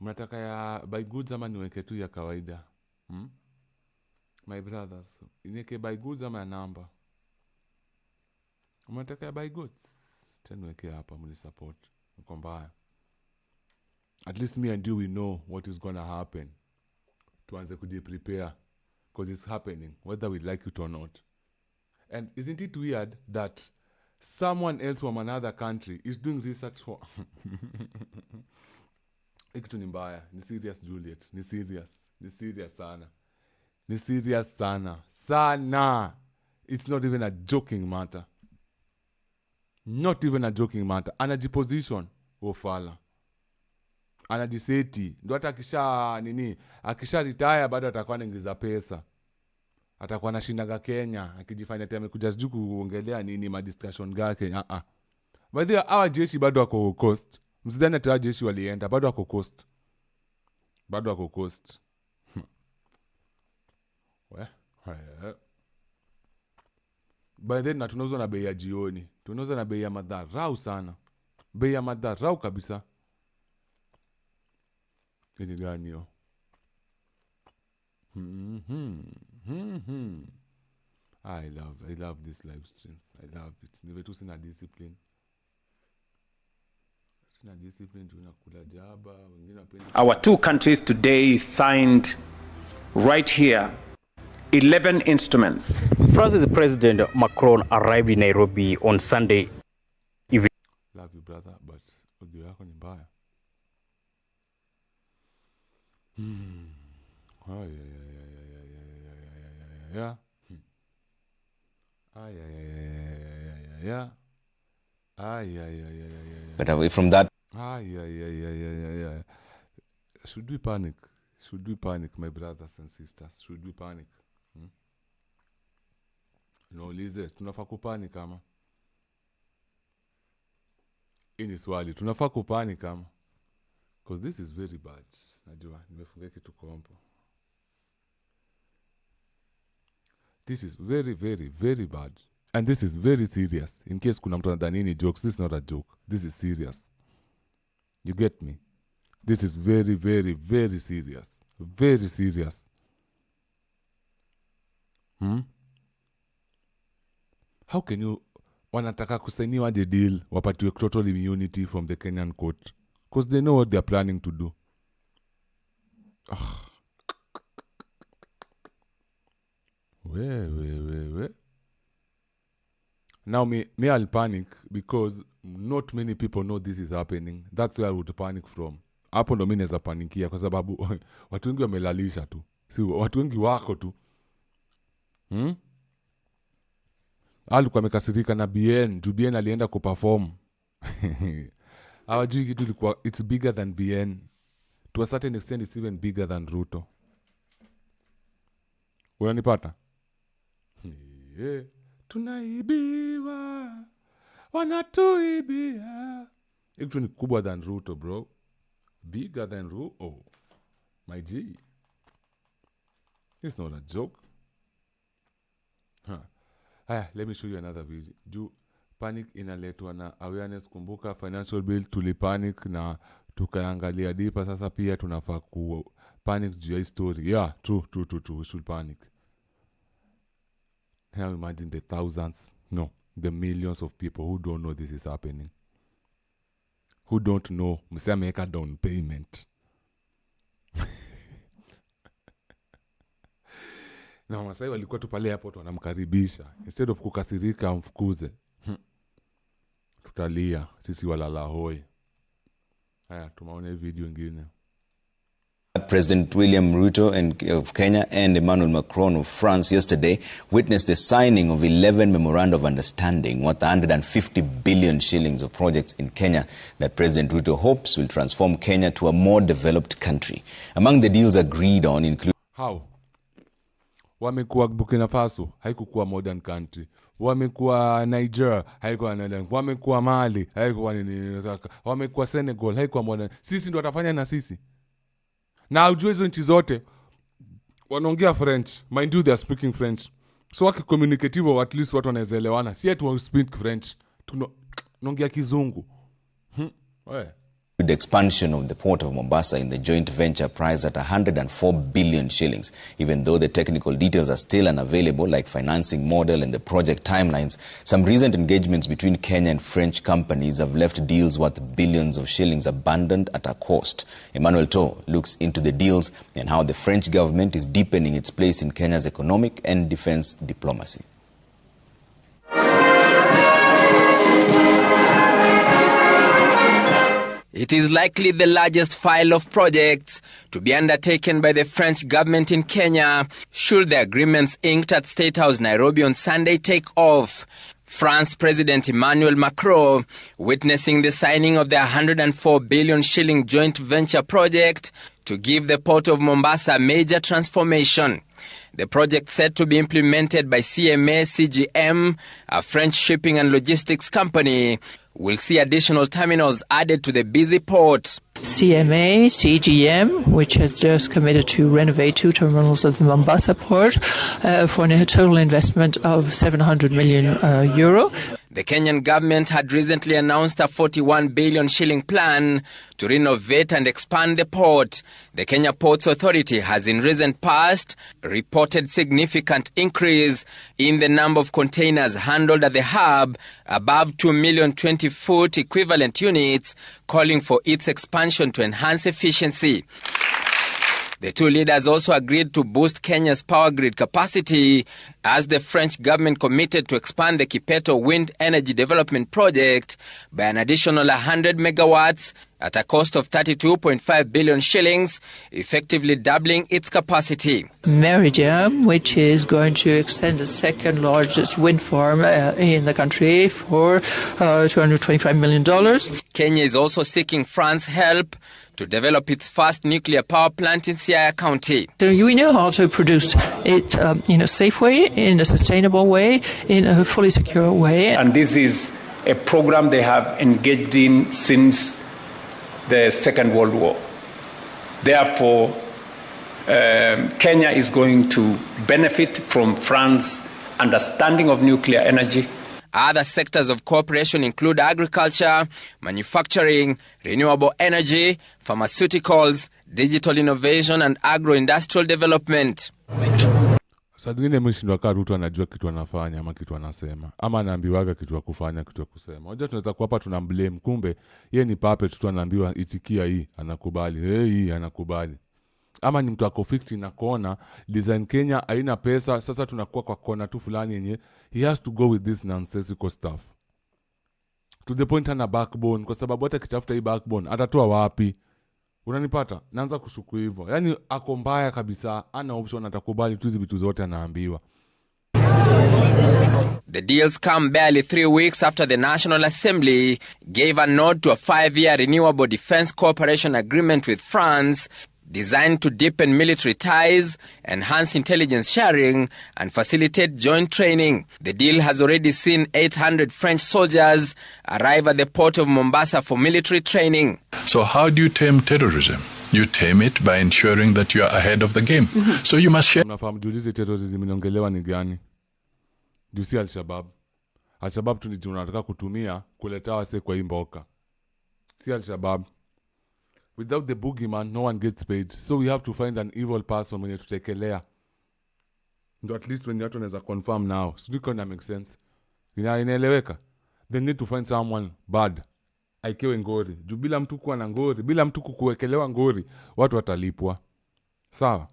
F: Mnataka ya buy goods ama niweke tu ya kawaida? My brothers, niweke buy goods ama ya namba? Mnataka ya buy goods? Acha niweke hapa mnisupport. Niko mbaya. At least me and you, we know what is going to happen. Tuanze kujiprepare. Because it's happening, whether we like it or not. And isn't it weird that someone else from another country is doing research for... Ikitu ni mbaya. Ni serious, Juliet. Ni serious. Ni serious sana. Ni serious sana. Sana. It's not even a joking matter. Not even a joking matter. Anajiposition. Ofala. Anajiseti. Ndo hata akisha retire bado atakuwa anaingiza pesa. Atakuwa anashindaga Kenya. Akijifanya ati amekuja sijui kuongelea ma discussion gake. By the way, hawa jeshi bado wako coast. Msidhani ati hawa jeshi walienda. Bado wako coast. Bado wako coast. By then na tunauza na bei ya jioni. Tunauza na bei ya madharau sana. Bei ya madharau kabisa. Ni gani hiyo? I love this live streams. I love it. Niwe tu sina discipline. Sina discipline tunakula jaba, wengine wapenda.
T: Our 2 countries today signed right here 11 instruments.
U: France's President Macron arrived in Nairobi on Sunday evening.
F: Love you, brother, but audio yako ni mbaya.
V: But away from that,
F: should we panic? Should we panic, my brothers and sisters? Should we panic? Naulize, tunafaa kupanic kama? Ini swali, tunafaa kupanic kama? Because this is very bad. Najua, nimefunga kitu kompo. This is very, very, very bad. And this is very serious. In case kuna mtu anadhani ni jokes, this is not a joke. This is serious. You get me? This is very, very, very serious. Very serious. How can you wanataka kusainiwa the deal wapatiwe total immunity from the Kenyan court? Because they know what they're planning to do. Where? Now me I'll panic because not many people know this is happening. That's where I would panic from. Hapo ndo mimi naweza panikia kwa sababu watu wengi wamelalisha tu. Si watu wengi wako tu. Alikuwa amekasirika na BN. BN alienda kuperform. Hawajui kitu ilikuwa it's bigger than BN. To a certain extent it's even bigger than Ruto. Unanipata? Yeah. Tunaibiwa. Wanatuibia. Itu ni kubwa than Ruto, bro. Bigger than Ruto. Oh. My G. It's not a joke. Let me show you another video. Panic inaletwa na awareness. Kumbuka financial bill tulipanic na tukaangalia dipa. Sasa pia tunafaa ku panic juu ya story. Yeah, true. We should panic. Now imagine the thousands, no, the millions of people who don't know this is happening. Who don't know msea ameweka down payment. Na Masai walikuwa tu pale hapo wanamkaribisha. Instead of kukasirika amfukuze. Tutalia sisi walala hoi. Haya tumaone video nyingine.
V: President William Ruto of Kenya and Emmanuel Macron of France yesterday witnessed the signing of 11 memoranda of understanding worth 150 billion shillings of projects in Kenya that President Ruto hopes will transform Kenya to a more developed country. Among the deals agreed on include
F: how wamekuwa Burkina Faso haikukuwa modern country, wamekuwa Niger haikuwa modern, wamekuwa Mali haikuwa nini, wamekuwa Senegal haikuwa modern. Sisi ndio watafanya na sisi. Na ujue hizo nchi zote wanaongea French. Mind you, they are speaking French. So waki communicative, at least watu wanaelewana. Si ati wa speak French. Tunaongea Kizungu.
V: the expansion of the port of Mombasa in the joint venture priced at 104 billion shillings. Even though the technical details are still unavailable, like financing model and the project timelines, some recent engagements between Kenya and French companies have left deals worth billions of shillings abandoned at a cost. Emmanuel Tu looks into the deals and how the French government is deepening its place in Kenya's economic and defense diplomacy.
A: It is likely the largest file of projects to be undertaken by the French government in Kenya should the agreements inked at State House Nairobi on Sunday take off. France President Emmanuel Macron witnessing the signing of the 104 billion shilling joint venture project to give the port of Mombasa a major transformation. The project set to be implemented by CMA CGM, a French shipping and logistics company, will see additional terminals added to the busy port.
D: CMA CGM, which has just committed to renovate 2 terminals of the Mombasa port for a total investment of 700 million euro.
A: The Kenyan government had recently announced a 41 billion shilling plan to renovate and expand the port. The Kenya Ports Authority has in recent past reported significant increase in the number of containers handled at the hub, above 2 million 20-foot equivalent units, calling for its expansion to enhance efficiency. The two leaders also agreed to boost Kenya's power grid capacity as the French government committed to expand the Kipeto Wind Energy Development Project by an additional 100 megawatts at a cost of 32.5 billion shillings, effectively doubling its capacity.
D: Meridian, which is going to extend the second largest wind farm in the country for $225 million.
A: Kenya is also seeking France's help to develop its first nuclear power plant in Siaya County.
D: So we know how to produce it in a safe way, in a sustainable way, in a fully secure way.
T: And this is a program they have engaged in since the Second World War. Therefore, Kenya is going to benefit from France's understanding of nuclear energy.
A: Other sectors of cooperation include agriculture, manufacturing, renewable energy, pharmaceuticals, digital innovation and agro-industrial development.
F: Saa zingine mshindwa kaa Ruto anajua kitu anafanya ama kitu anasema. Ama anaambiwaga kitu ya kufanya, kitu ya kusema. Unajua tunaweza kuwa hapa tunamblame, kumbe yeye ni puppet tu, anaambiwa itikia hii, anakubali. Hii anakubali. Ama ni mtu ako 50 na kona, design Kenya haina pesa, sasa tunakuwa kwa kona tu fulani yenye he has to go with this nonsensical stuff. To the point ana backbone, kwa sababu hata kitafuta hii backbone atatoa wapi? Unanipata? Naanza kushuku hivyo. Yaani ako mbaya kabisa, ana option, atakubali tu hizo vitu zote anaambiwa.
A: The deals come barely 3 weeks after the National Assembly gave a nod to a 5-year renewable defense cooperation agreement with France designed to deepen military ties, enhance intelligence sharing, and facilitate joint training. The deal has already seen 800 French soldiers arrive at the port of Mombasa for military training.
J: So how do you tame terrorism? You tame it by ensuring that you are ahead of the game. So you must share.
F: Unafahamu julizi terrorism inaongelewa ni gani? Jusi Al-Shabaab. Al-Shabaab tu ni tunataka kutumia kuleta wase kwa hii mboka. Si Al-Shabaab. Without the boogeyman, no one gets paid. So we have to find an evil person mwenye tutekelea. Ndo at least when watu wanaweza confirm now. Sijui kama make sense. Inaeleweka. They need to find someone bad. Aikewe ngori. Juu bila mtu kuwa na ngori, bila mtu kukuwekelewa ngori, watu watalipwa. Sawa?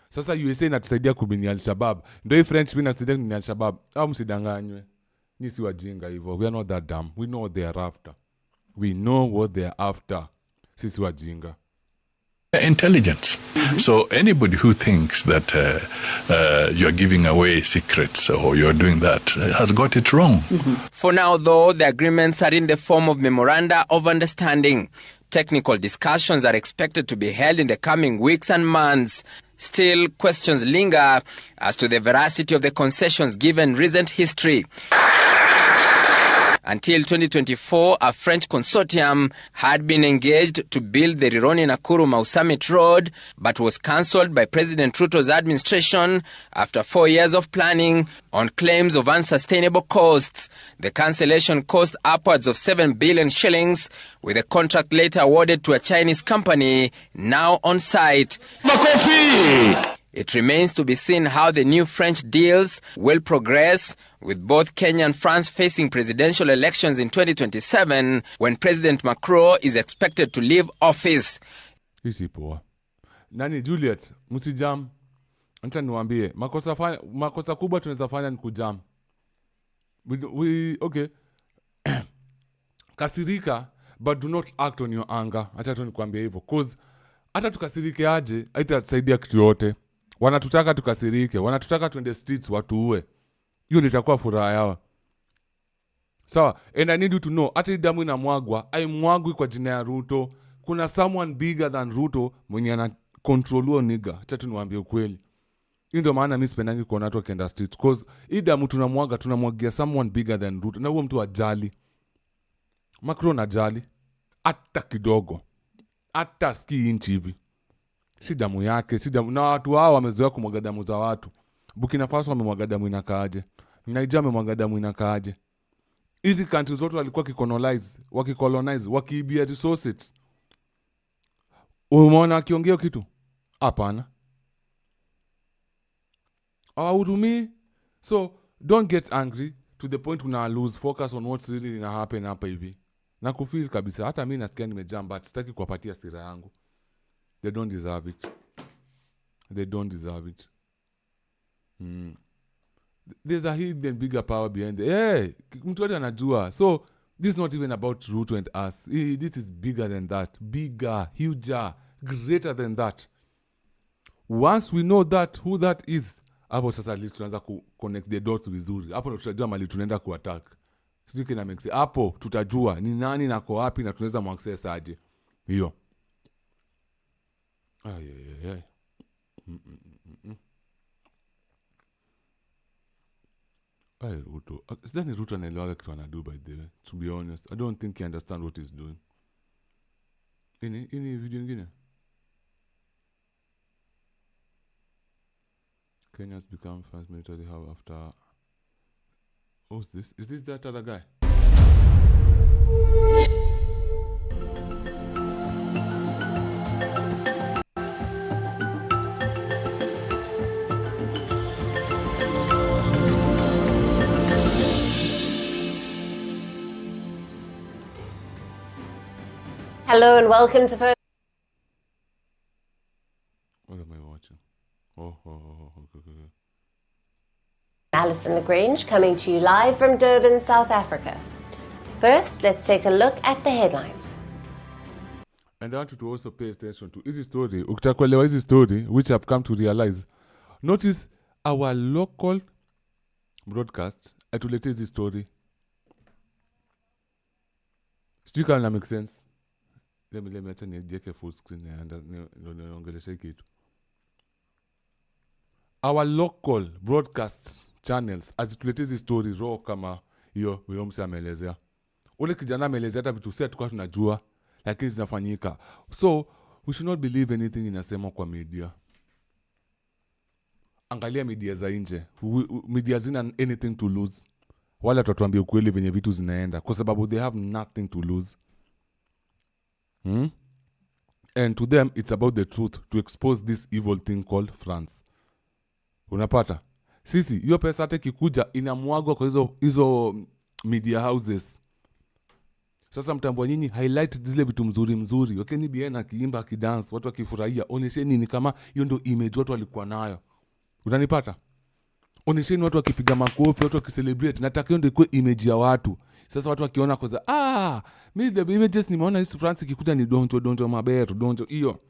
F: Sasa USA inatusaidia kubini Al-Shabaab. Ndo hii French inatusaidia kubini Al-Shabaab. Au msidanganywe. Ni si wajinga hivyo. We are not that dumb. We know what they are after. We know what they are after. Sisi wajinga.
J: Intelligence. So anybody who thinks that you're giving away secrets or you're doing that has got it wrong.
A: For now, though, the agreements are in the form of memoranda of understanding. Technical discussions are expected to be held in the coming weeks and months. Still, questions linger as to the veracity of the concessions given recent history. Until 2024, a French consortium had been engaged to build the Rironi-Nakuru-Mau Summit Road, but was cancelled by President Ruto's administration after 4 years of planning on claims of unsustainable costs. The cancellation cost upwards of 7 billion shillings, with the contract later awarded to a Chinese company now on site. It remains to be seen how the new French deals will progress, with both Kenya and France facing presidential elections in 2027, when President Macron is expected to leave office.
F: Hisi poa. Nani Juliet, msijam. Acha niwaambie, makosa kubwa tunaweza fanya ni kujam. Okay. Kasirika, but do not act on your anger. Acha tu nikwambie hivyo. Cause hata tukasirike aje, haitasaidia kitu yote. Wanatutaka tukasirike, wanatutaka tuende streets watuue. Hiyo ndio itakuwa furaha yao. Sawa, and I need you to know, hata damu inamwagwa, haimwagwi kwa jina ya Ruto. Kuna someone bigger than Ruto mwenye ana control huo nigga. Acha tu niwaambie ukweli. Hiyo ndio maana mimi sipendangi kuona watu wakienda streets, cause hii damu tunamwagia someone bigger than Ruto. Na huo mtu ajali. Macron ajali hata kidogo. Hata ski inchi hivi. Si damu yake, si damu. Na watu hao wamezoea kumwaga damu za watu. Burkina Faso wamemwaga damu inakaaje? Nigeria wamemwaga damu inakaaje? Hizi countries zote walikuwa wakicolonize, wakiibia resources. Umeona akiongea kitu? Hapana. Hawahurumii. So don't get angry to the point una lose focus on what's really gonna happen hapa hivi. Na kufeel kabisa hata mimi nasikia nimejam, but sitaki kuwapatia sira yangu. They don't deserve it. They don't deserve it. There's a hidden bigger power behind it. Hey, mtu wote anajua. So this is not even about Ruto and us. This is bigger than that. Bigger, huger, greater than that. Once we know that, who that is, hapo sasa at least tunaanza connect the dots vizuri. Hapo ndo tutajua mali tunaenda kuattack. Sijui kina make sense. Hapo tutajua ni nani na kwa wapi na tunaweza muaccess aje. Hiyo. Ay. Ay, Ruto. Sidhani Ruto anaelewa kitu anadu, by the way. To be honest, I don't think he understands what he's doing. Ini video ingine. Kenya has become first military hub after... Who's this? Is this that other guy?
B: Hello and welcome to First.
F: What am I watching? Okay.
B: Alison Lagrange coming to you live from Durban, South Africa. First, let's take a look at the headlines.
F: And I want you to also pay attention to this story. Ukitakuelewa hizi story, which I've come to realize. Notice our local broadcast atulete hizi story. Sijui kama make sense. Let me acha niweke full screen and niongeleshe kitu. Our local broadcast channels azitulete hizi story raw kama hiyo mse ameelezea. Ule kijana ameelezea hata vitu sisi tukao tunajua lakini zinafanyika. So we should not believe anything inasema kwa media. Angalia media za nje. Media zina anything to lose. Wala tutatuambia ukweli venye vitu zinaenda kwa sababu they have nothing to lose. And to them it's about the truth, to expose this evil thing called France. Unapata? Sisi hiyo pesa hata kikuja inamwagwa kwa hizo media houses. Sasa mtambua nyinyi highlight zile vitu mzuri. Okay, ni bien akiimba akidance, watu wakifurahia. Onesheni ni kama hiyo ndio image watu walikuwa nayo. Unanipata? Onesheni watu wakipiga makofi, watu wakicelebrate. Nataka hiyo ndio ikuwe image ya watu. Sasa watu wakiona kwa mimi the images nimeona hizo France ikikuja ni donjo maberu, donjo hiyo.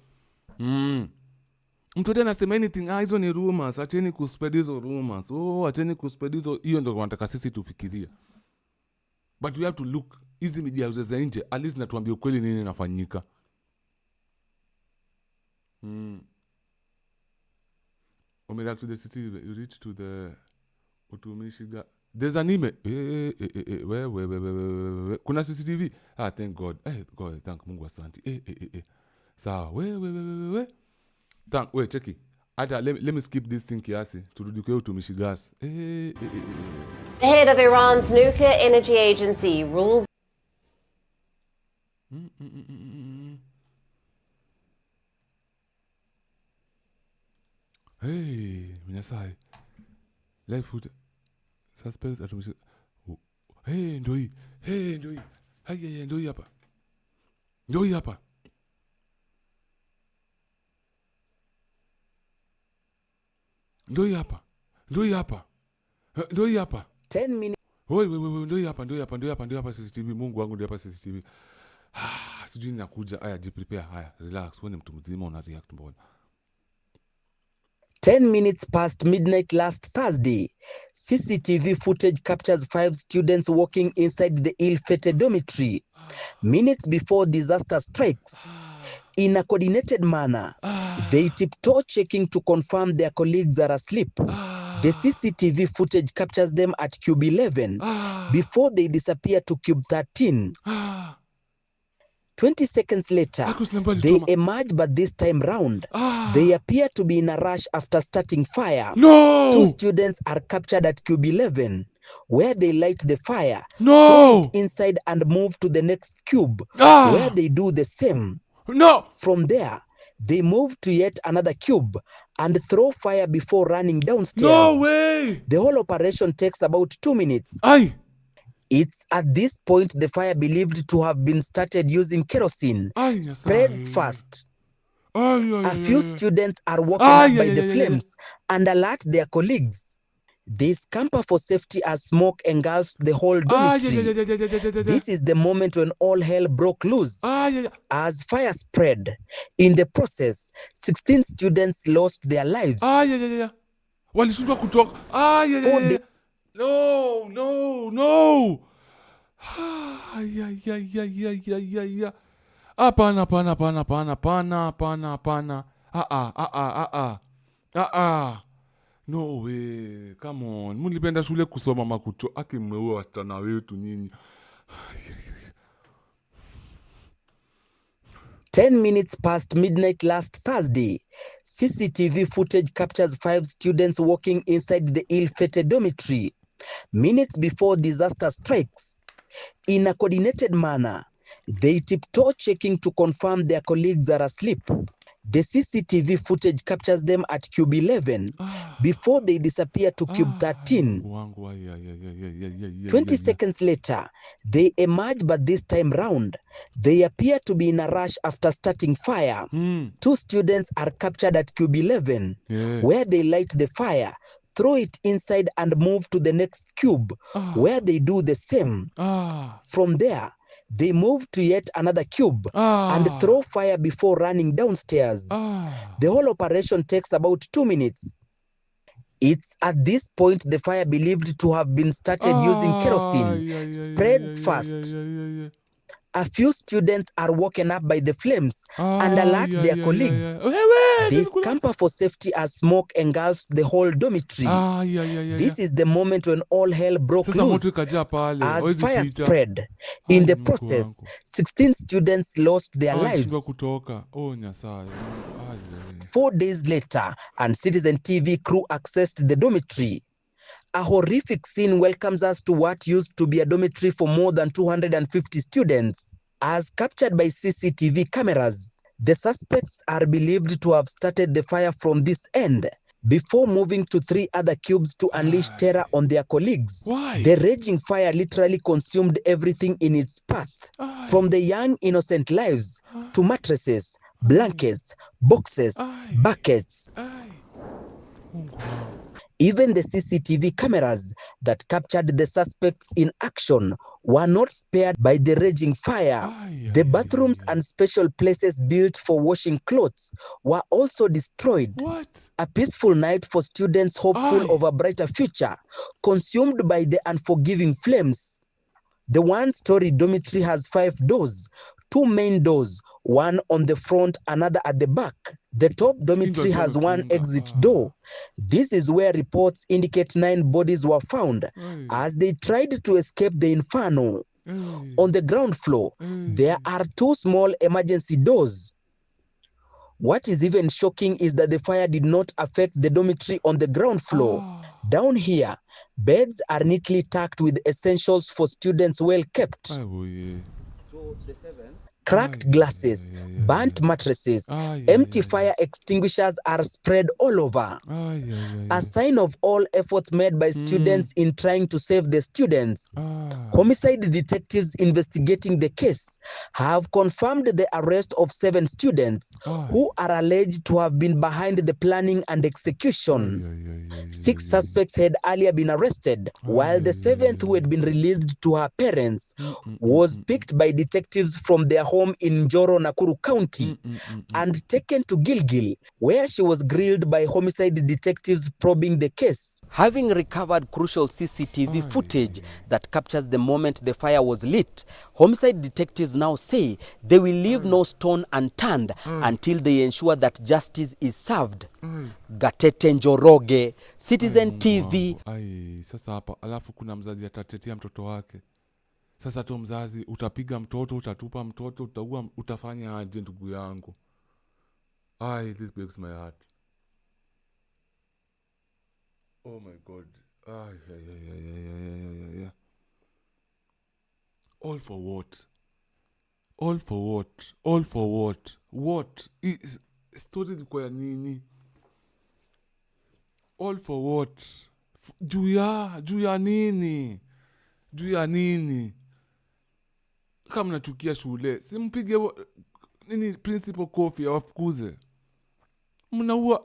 F: Mtu tena anasema anything, hizo ni rumors, acheni kuspread hizo rumors. Acheni kuspread hizo, hiyo ndio wanataka sisi tufikirie. But we have to look, hizi media houses za nje, at least natuambia ukweli nini inafanyika. Umereact to the city, you reach to the utumishiga. There's an email. Where. Kuna CCTV? Thank God. God, thank Mungu asante. Sawa. Where. Wait, check it. Let me skip this thing kiasi. Turudi kwa utumishi gas.
B: The head of Iran's nuclear energy agency rules.
F: Hey, minasai. Live food. Suspects atumishi. Ndio hii. Haya, ndio hii hapa. Ndio hii hapa.
E: 10 minutes.
F: Ndio hapa CCTV. Mungu wangu ndio hapa CCTV. Sijui ninakuja. Haya, prepare. Haya, relax. Wewe ni mtu mzima una react mbona?
E: 10 minutes past midnight last Thursday, CCTV footage captures 5 students walking inside the ill-fated dormitory. Minutes before disaster strikes, in a coordinated manner, they tiptoe checking to confirm their colleagues are asleep. The CCTV footage captures them at Cube 11 before they disappear to Cube 13. 20 seconds later, they emerge, but this time round, they appear to be in a rush after starting fire.
F: No!
E: 2 students are captured at Cube 11, where they light the fire, throw it inside and move to the next cube, where they do the same.
F: No!
E: From there, they move to yet another cube and throw fire before running downstairs.
F: No way!
E: The whole operation takes about 2 minutes.
F: Aye.
E: It's at this point the fire believed to have been started using kerosene spreads fast. A few students are woken up by the flames and alert their colleagues. They scamper for safety as smoke engulfs the whole dormitory. This is the moment when all hell broke loose as fire spread. In the process, 16 students lost their lives.
F: Walishindwa kutoka. No. Hapana. No way. Come on. Mulipenda shule kusoma makuto. Mmeua wasichana wetu nyinyi.
E: 10 minutes past midnight last Thursday, CCTV footage captures 5 students walking inside the ill-fated dormitory. Minutes before disaster strikes, in a coordinated manner, they tiptoe checking to confirm their colleagues are asleep. The CCTV footage captures them at cube 11 before they disappear to cube 13. 20 seconds later, they emerge, but this time round, they appear to be in a rush after starting fire. 2 students are captured at cube 11, where they light the fire, throw it inside and move to the next cube, where they do the same. From there, they move to yet another cube and throw fire before running downstairs. The whole operation takes about 2 minutes. It's at this point the fire, believed to have been started using kerosene, spreads fast. A few students are woken up by the flames and alert their colleagues. They scamper for safety as smoke engulfs the whole dormitory. This is the moment when all hell broke loose as fire spread. In the process, 16 students lost their lives. 4 days later, and Citizen TV crew accessed the dormitory. A horrific scene welcomes us to what used to be a dormitory for more than 250 students. As captured by CCTV cameras, the suspects are believed to have started the fire from this end before moving to 3 other cubes to unleash terror on their colleagues. The raging fire literally consumed everything in its path, from the young innocent lives to mattresses, blankets, boxes, buckets. Even the CCTV cameras that captured the suspects in action were not spared by the raging fire. The bathrooms and special places built for washing clothes were also destroyed. A peaceful night for students hopeful of a brighter future, consumed by the unforgiving flames. The one-story dormitory has 5 doors, 2 main doors, one on the front, another at the back. The top dormitory has 1 exit door. This is where reports indicate 9 bodies were found as they tried to escape the inferno. On the ground floor, there are 2 small emergency doors. What is even shocking is that the fire did not affect the dormitory on the ground floor. Down here, beds are neatly tucked with essentials for students well kept. Cracked glasses, burnt mattresses, empty fire extinguishers are spread all over. A sign of all efforts made by students in trying to save the students. Homicide detectives investigating the case have confirmed the arrest of 7 students who are alleged to have been behind the planning and execution. 6 suspects had earlier been arrested, while the 7th, who had been released to her parents, was picked by detectives from their home in Njoro, Nakuru County, and taken to Gilgil, where she was grilled by homicide detectives probing the case. Having recovered crucial CCTV footage that captures the moment the fire was lit, homicide detectives now say they will leave no stone unturned until they ensure that justice is served. Gatete Njoroge, Citizen TV.
F: Sasa hapa alafu kuna mzazi atatetea mtoto wake. Sasa tu mzazi, utapiga mtoto, utatupa mtoto, utaua, utafanya aje ndugu yangu? This breaks my heart. Oh my God. Yeah. All for what? All for what? All for what? What? Story kwa ya nini? All for what? Juu ya nini? Juu ya nini? Kama nachukia shule, simpige nini principal kofi awafukuze. Mnaua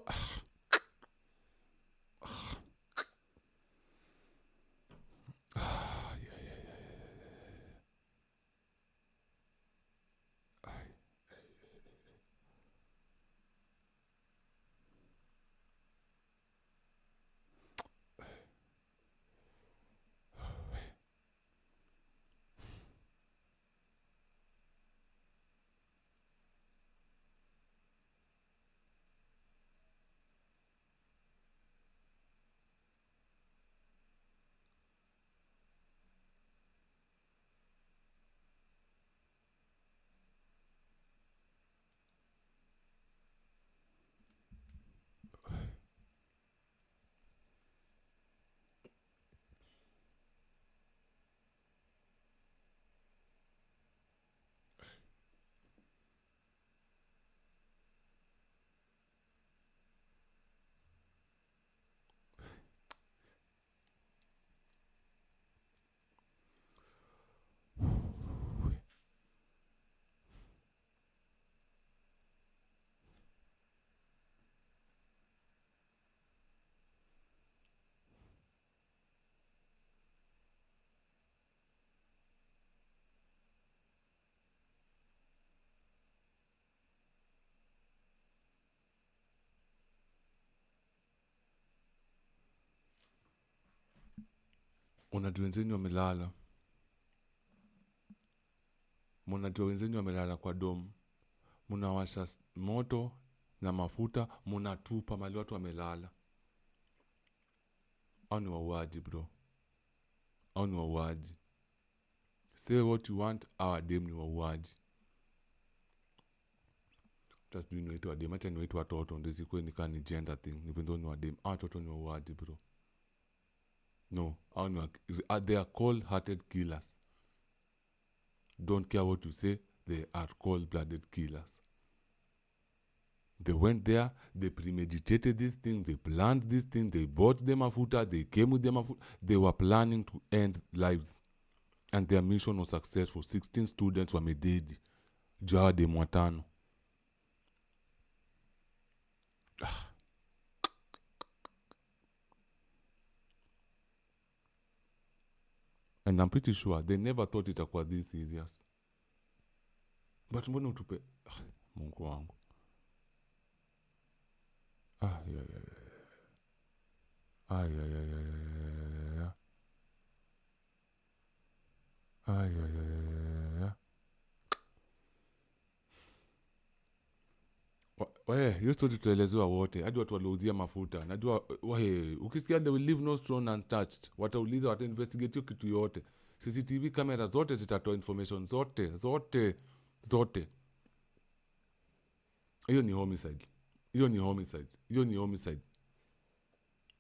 F: Unajua wenzenu wamelala. Mnajua wenzenu wamelala kwa dom. Mnawasha moto na mafuta, mnatupa mali watu wamelala. Au ni wauaji bro. Au ni wauaji. Say what you want, our dem ni wauaji. Just doing it to dem. Acha ni wetu watoto ndio zikuwe ni kani gender thing. Even though ni wadem, watoto ni wauaji bro. No, they are cold-hearted killers. Don't care what you say, they are cold-blooded killers. They went there, they premeditated this thing, they planned this thing, they bought them mafuta, they came with them mafuta. They were planning to end lives. And their mission was successful. 16 students were made. Jawa de mwatano. And I'm pretty sure they never thought it was this serious. But mbona utupe Mungu wangu. Hiyo story tuelezewa wote. Hadi watu waliuzia mafuta. Najua ukisikia they will leave no stone untouched. Watauliza, wata investigate hiyo kitu yote. CCTV kamera zote zitatoa information zote. Hiyo ni homicide.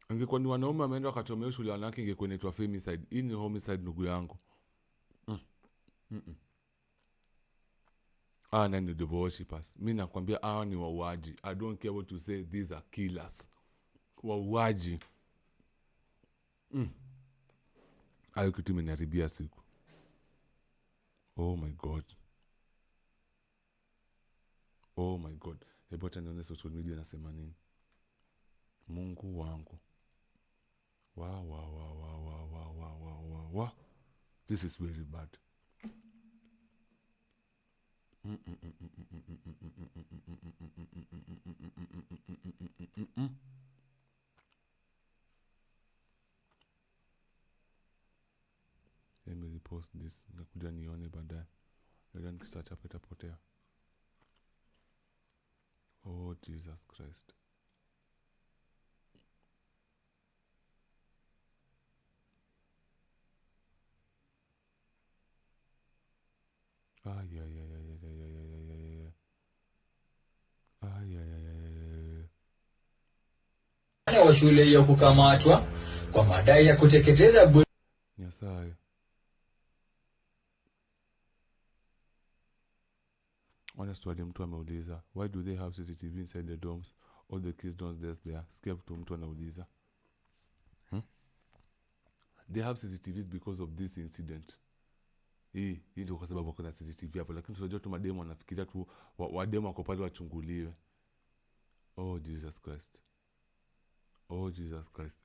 F: Ingekuwa ni wanaume wameenda wakachomea shule wanawake, ingekuwa inaitwa femicide. Hii ni homicide ndugu yangu. Nani the worshippers. Mimi nakwambia ni wauaji. I don't care what you say, these are killers. Wauaji. Hayo kitu imenaribia siku. Oh my god. Hebu hata nione social media nasema nini. Mungu wangu. Wow. This is very bad. Let me repost this. Nakuja nione baadaye. Ndio nikisearch hapo itapotea. Oh Jesus Christ.
C: wa shule hiyo kukamatwa kwa madai ya kuteketeza
F: Nyasaye. Honestly, mtu ameuliza, why do they have CCTV inside the dorms? All the kids don't dance there. Sikia tu mtu anauliza. They have CCTVs because of this incident. Hii ndio kwa sababu kuna CCTV hapo, lakini tunajua tu mademo wanafikiria tu wademo wako pale wachunguliwe. Oh Jesus Christ.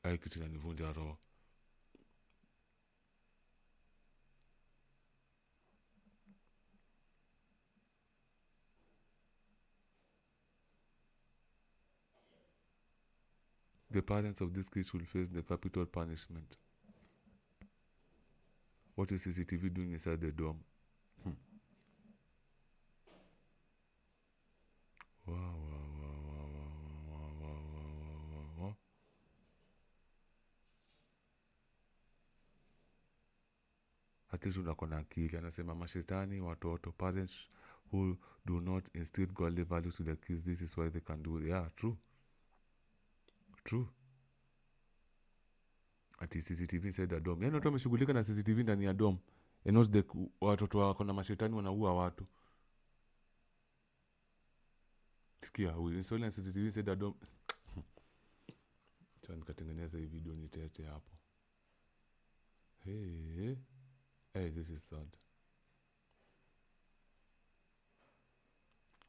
F: Ai kitu inanivunja roho. The parents of this case will face the capital punishment. What is CCTV doing inside the dorm? Wow. Hatizu nakona akili. Anasema mashetani watoto. Parents who do not instill godly values to their kids, this is why they can do it. Yeah, true. Ati CCTV inside the dorm. Yaani watu wameshughulika na CCTV ndani ya dorm. And watoto wako na mashetani wanaua watu. Sikia, we install CCTV inside the dorm. Cha nikatengeneza hii video nitete hapo. Hey, this is sad.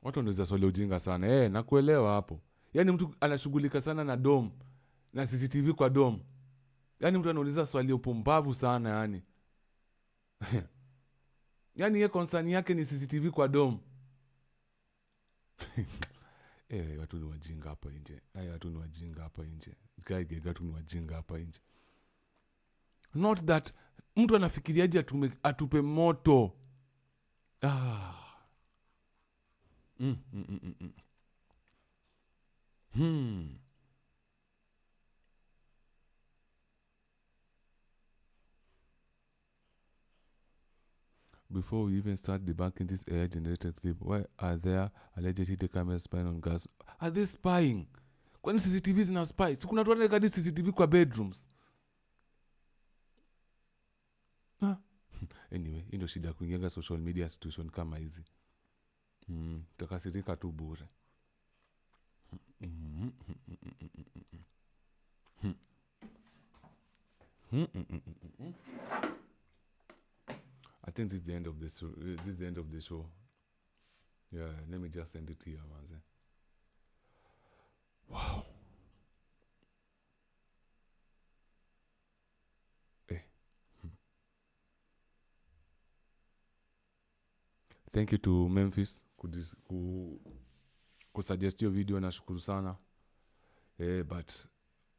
F: Watu wanaweza swali ujinga sana. Nakuelewa hapo. Yaani mtu anashughulika sana na dorm. Na CCTV kwa dorm. Yaani mtu anauliza swali upumbavu sana yani. Yaani yeye concern yake ni CCTV kwa dorm. Watu ni wajinga hapa nje. Watu ni wajinga hapa nje. Not that mtu anafikiriaje atupe moto. Before we even start debunking this AI-generated clip, why are there alleged hidden cameras spying on girls? Are they spying? Kwani CCTV zina spy? Si kuna watu wanaweka CCTV kwa bedrooms? Anyway, hii ndio shida kuingia social media situation kama hizi. Takasirika tu bure. I think this is the end of this. This is the end of the show. Yeah, let me just end it here, man. Wow. Thank you to Memphis kusuggest your video, nashukuru sana. But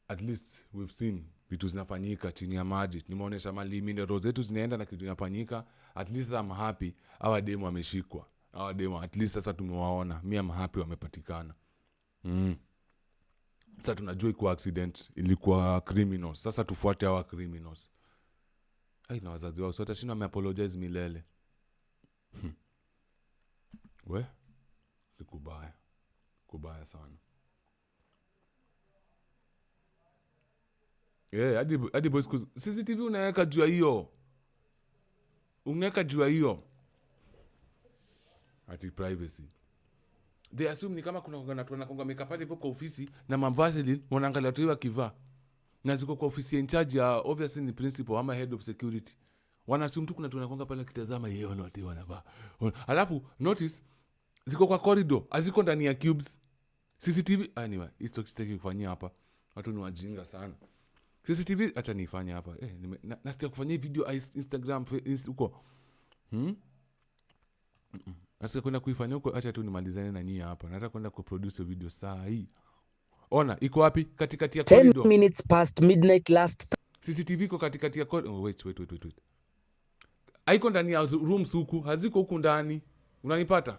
F: at least we've seen vitu zinafanyika chini ya maji. Nimeonyesha mali minerals zetu zinaenda na kitu inafanyika. At least I'm happy hawa demo wameshikwa. Hawa demo at least sasa tumewaona. Mimi I'm happy wamepatikana. Sasa tunajua iko accident, ilikuwa criminals. Sasa tufuate hawa criminals. Na wazazi wao sote shina wameapologize milele. We kubaya. Kubaya sana. Hadi boys CCTV unaweka juu ya hiyo. Unaweka juu ya hiyo. Ati privacy. They assume ni kama kuna watu wanakonga makeup pale kwa ofisi na mavazi wanaangalia tu wakivaa. Na ziko kwa ofisi in charge ya obviously ni principal ama head of security. Wanasum tu kuna tunakonga pale kitazama yeye watu wanavaa. Alafu notice ziko kwa corridor, aziko ndani ya cubes. CCTV anyway, histo kitaki kufanyia hapa. Watu ni wajinga sana. CCTV acha nifanye hapa. Nasikia kufanyia video Instagram huko. Nasikia kwenda kuifanyia huko, acha tu nimalizane na nyinyi hapa. Nataka kwenda kuproduce video saa hii. Ona, iko wapi? Katikati ya corridor.
E: 10 minutes past midnight last.
F: CCTV iko katikati ya corridor. Wait. Haiko ndani ya rooms huku, haziko huku ndani. Unanipata?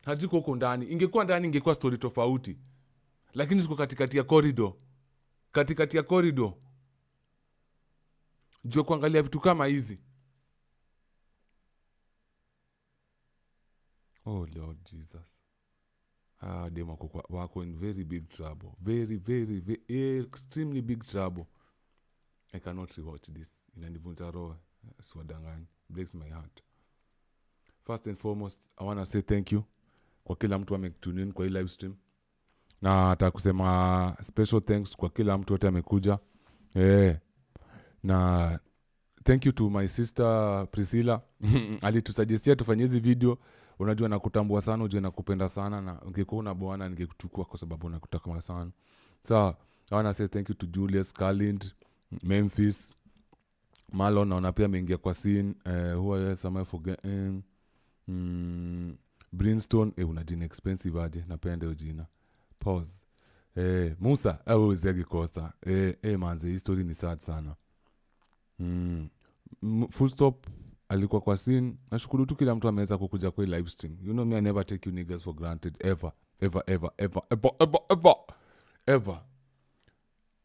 F: Haziko huku ndani. Ingekuwa ndani ingekuwa story tofauti. Lakini ziko katikati ya corridor. Katikati ya corridor. Jua kuangalia vitu kama hizi. Oh Lord Jesus. Demo wako in very big trouble. Very, very, very extremely big trouble. I cannot rewatch this. Inanivunja roho. Siwadanganya. Breaks my heart. First and foremost, I want to say thank you kwa kila mtu ametune in kwa hii live stream. Na nataka kusema special thanks kwa kila mtu wote amekuja. Na thank you to my sister Priscilla. Alitusuggestia tufanye hizi video. Unajua nakutambua sana, unajua nakupenda sana, na ungekuwa una bwana ningekuchukua kwa sababu nakutaka sana. So, I want to say thank you to Julius, Kalind, Memphis, Marlon, naona pia ameingia kwa scene. Who else am I forgetting? Brimstone, unajina expensive aje, napenda hiyo jina. Pause. Musa, uwezegi kosa. Manze, hii story ni sad sana. Full stop, alikuwa kwa scene. Nashukuru tu kila mtu ameweza kukuja kwa live stream. You know me, I never take you niggas for granted. Ever.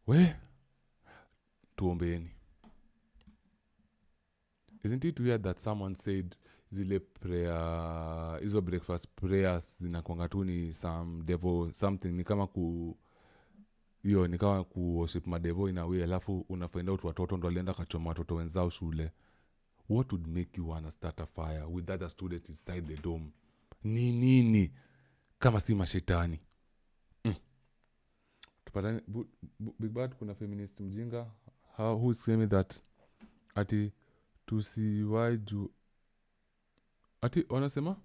F: We, tuombeeni. Isn't it weird that someone said zile prayer, hizo breakfast prayers zinakuanga tu ni some devil something, ni kama ni kama worship madevo in a way, alafu unafind out watoto ndo alienda kachoma watoto wenzao shule. What would make you wanna start a fire with other students inside the dome? Nini kama si mashetani? Tupatani Big Bad, kuna feminist mjinga who is claiming that ati tusiwaju ati wanasema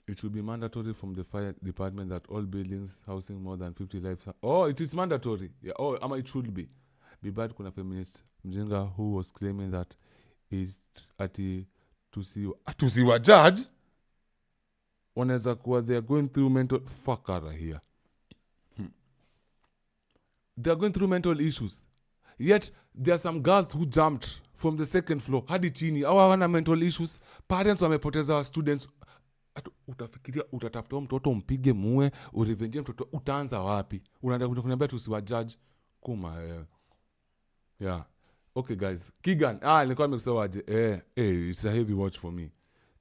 F: it should be mandatory from the fire department that all buildings housing more than 50 lives. Oh, it is mandatory. Yeah. Oh, ama it should be. Be bad kuna feminist mjinga who was claiming that it ati tusiwa judge. Wanaweza kuwa they are going through mental fuck out of here. They are going through mental issues. Yet there are some girls who jumped from the second floor hadi chini. Hawa hawana mental issues. Parents wamepoteza wa students. Utafikiria utatafuta mtoto mpige muwe, urevenjie mtoto, utaanza wapi? Unaenda kuniambia tusiwa judge kuma yeah. Okay guys. Kigan, nilikuwa nimesema aje. It's a heavy watch for me.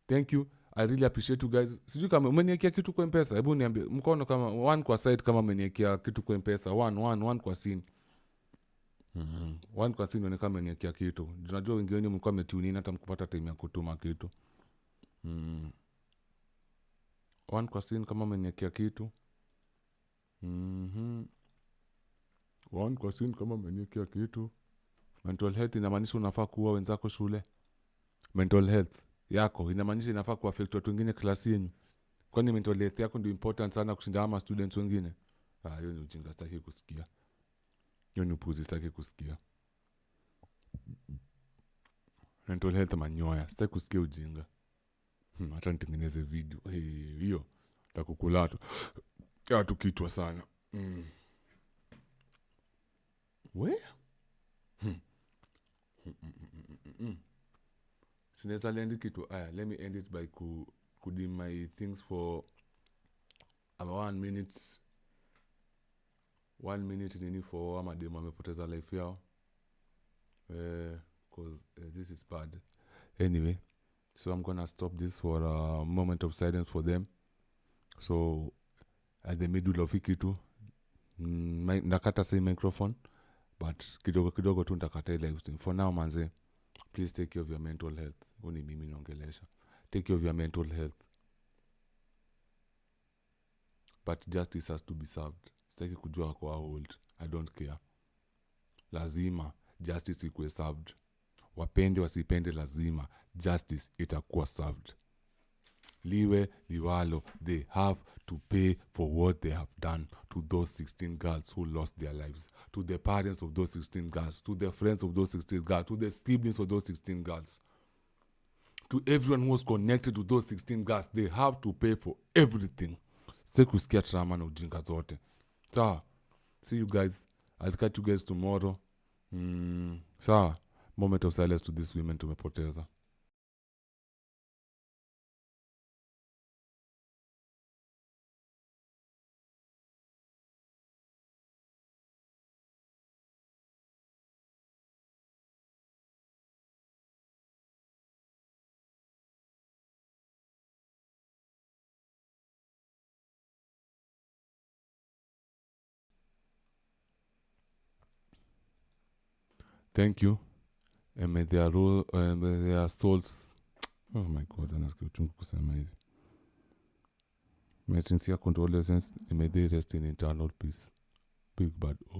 F: Thank you. I really appreciate you guys. Sijui kama umeniekea kitu kwa M-Pesa. Hebu niambie mkono kama one kwa side kama umeniekea kitu kwa M-Pesa. One kwa scene. One kwa scene ni kama umeniekea kitu. Unajua wengi wenu mlikuwa mmetune in hata mkupata time ya kutuma kitu. One kwa scene kama umeniekea kitu. One kwa scene kama umeniekea kitu. Mental health inamaanisha unafaa kuwa wenzako shule. Mental health yako inamaanisha inafaa kuaffect watu wengine klasi yenu. Kwani mental health yako ndio important sana kushinda ama students wengine? Hiyo ni ujinga, sitaki kusikia. Hiyo ni upuzi, sitaki kusikia. Mental health manyoya, sitaki kusikia ujinga. Acha nitengeneze video. Hiyo takukula tu. Ya tukitwa sana. We? Sineza lendi kitu. Let me end it by kudim my things for 1 minute. 1 minute nini for amademu wamepoteza life yao. Because this is bad. Anyway, so I'm gonna stop this for a moment of silence for them. So at the middle of kitu nakata say microphone, but kidogo tu nitakata ile thing. For now manze, please take care of your mental health. Uni mimi naongelesha. Take care of your mental health. But justice has to be served. Sitaki kujua kwa how old. I don't care. Lazima justice ikuwe served. Wapende wasipende, lazima justice itakuwa served. Liwe liwalo, they have to pay for what they have done to those 16 girls who lost their lives, to the parents of those 16 girls, to the friends of those 16 girls, to the siblings of those 16 girls, to everyone who was connected to those 16 girls. They have to pay for everything. Sikusikia trauma na ujinga zote. Sawa. See you guys. I'll catch you guys tomorrow. Sawa. Moment of silence to these women tumepoteza. Thank you. And may their role, may their souls, oh my God, anasikia uchungu kusema hivi. May sincere condolences, and may they rest in eternal peace. Big bad.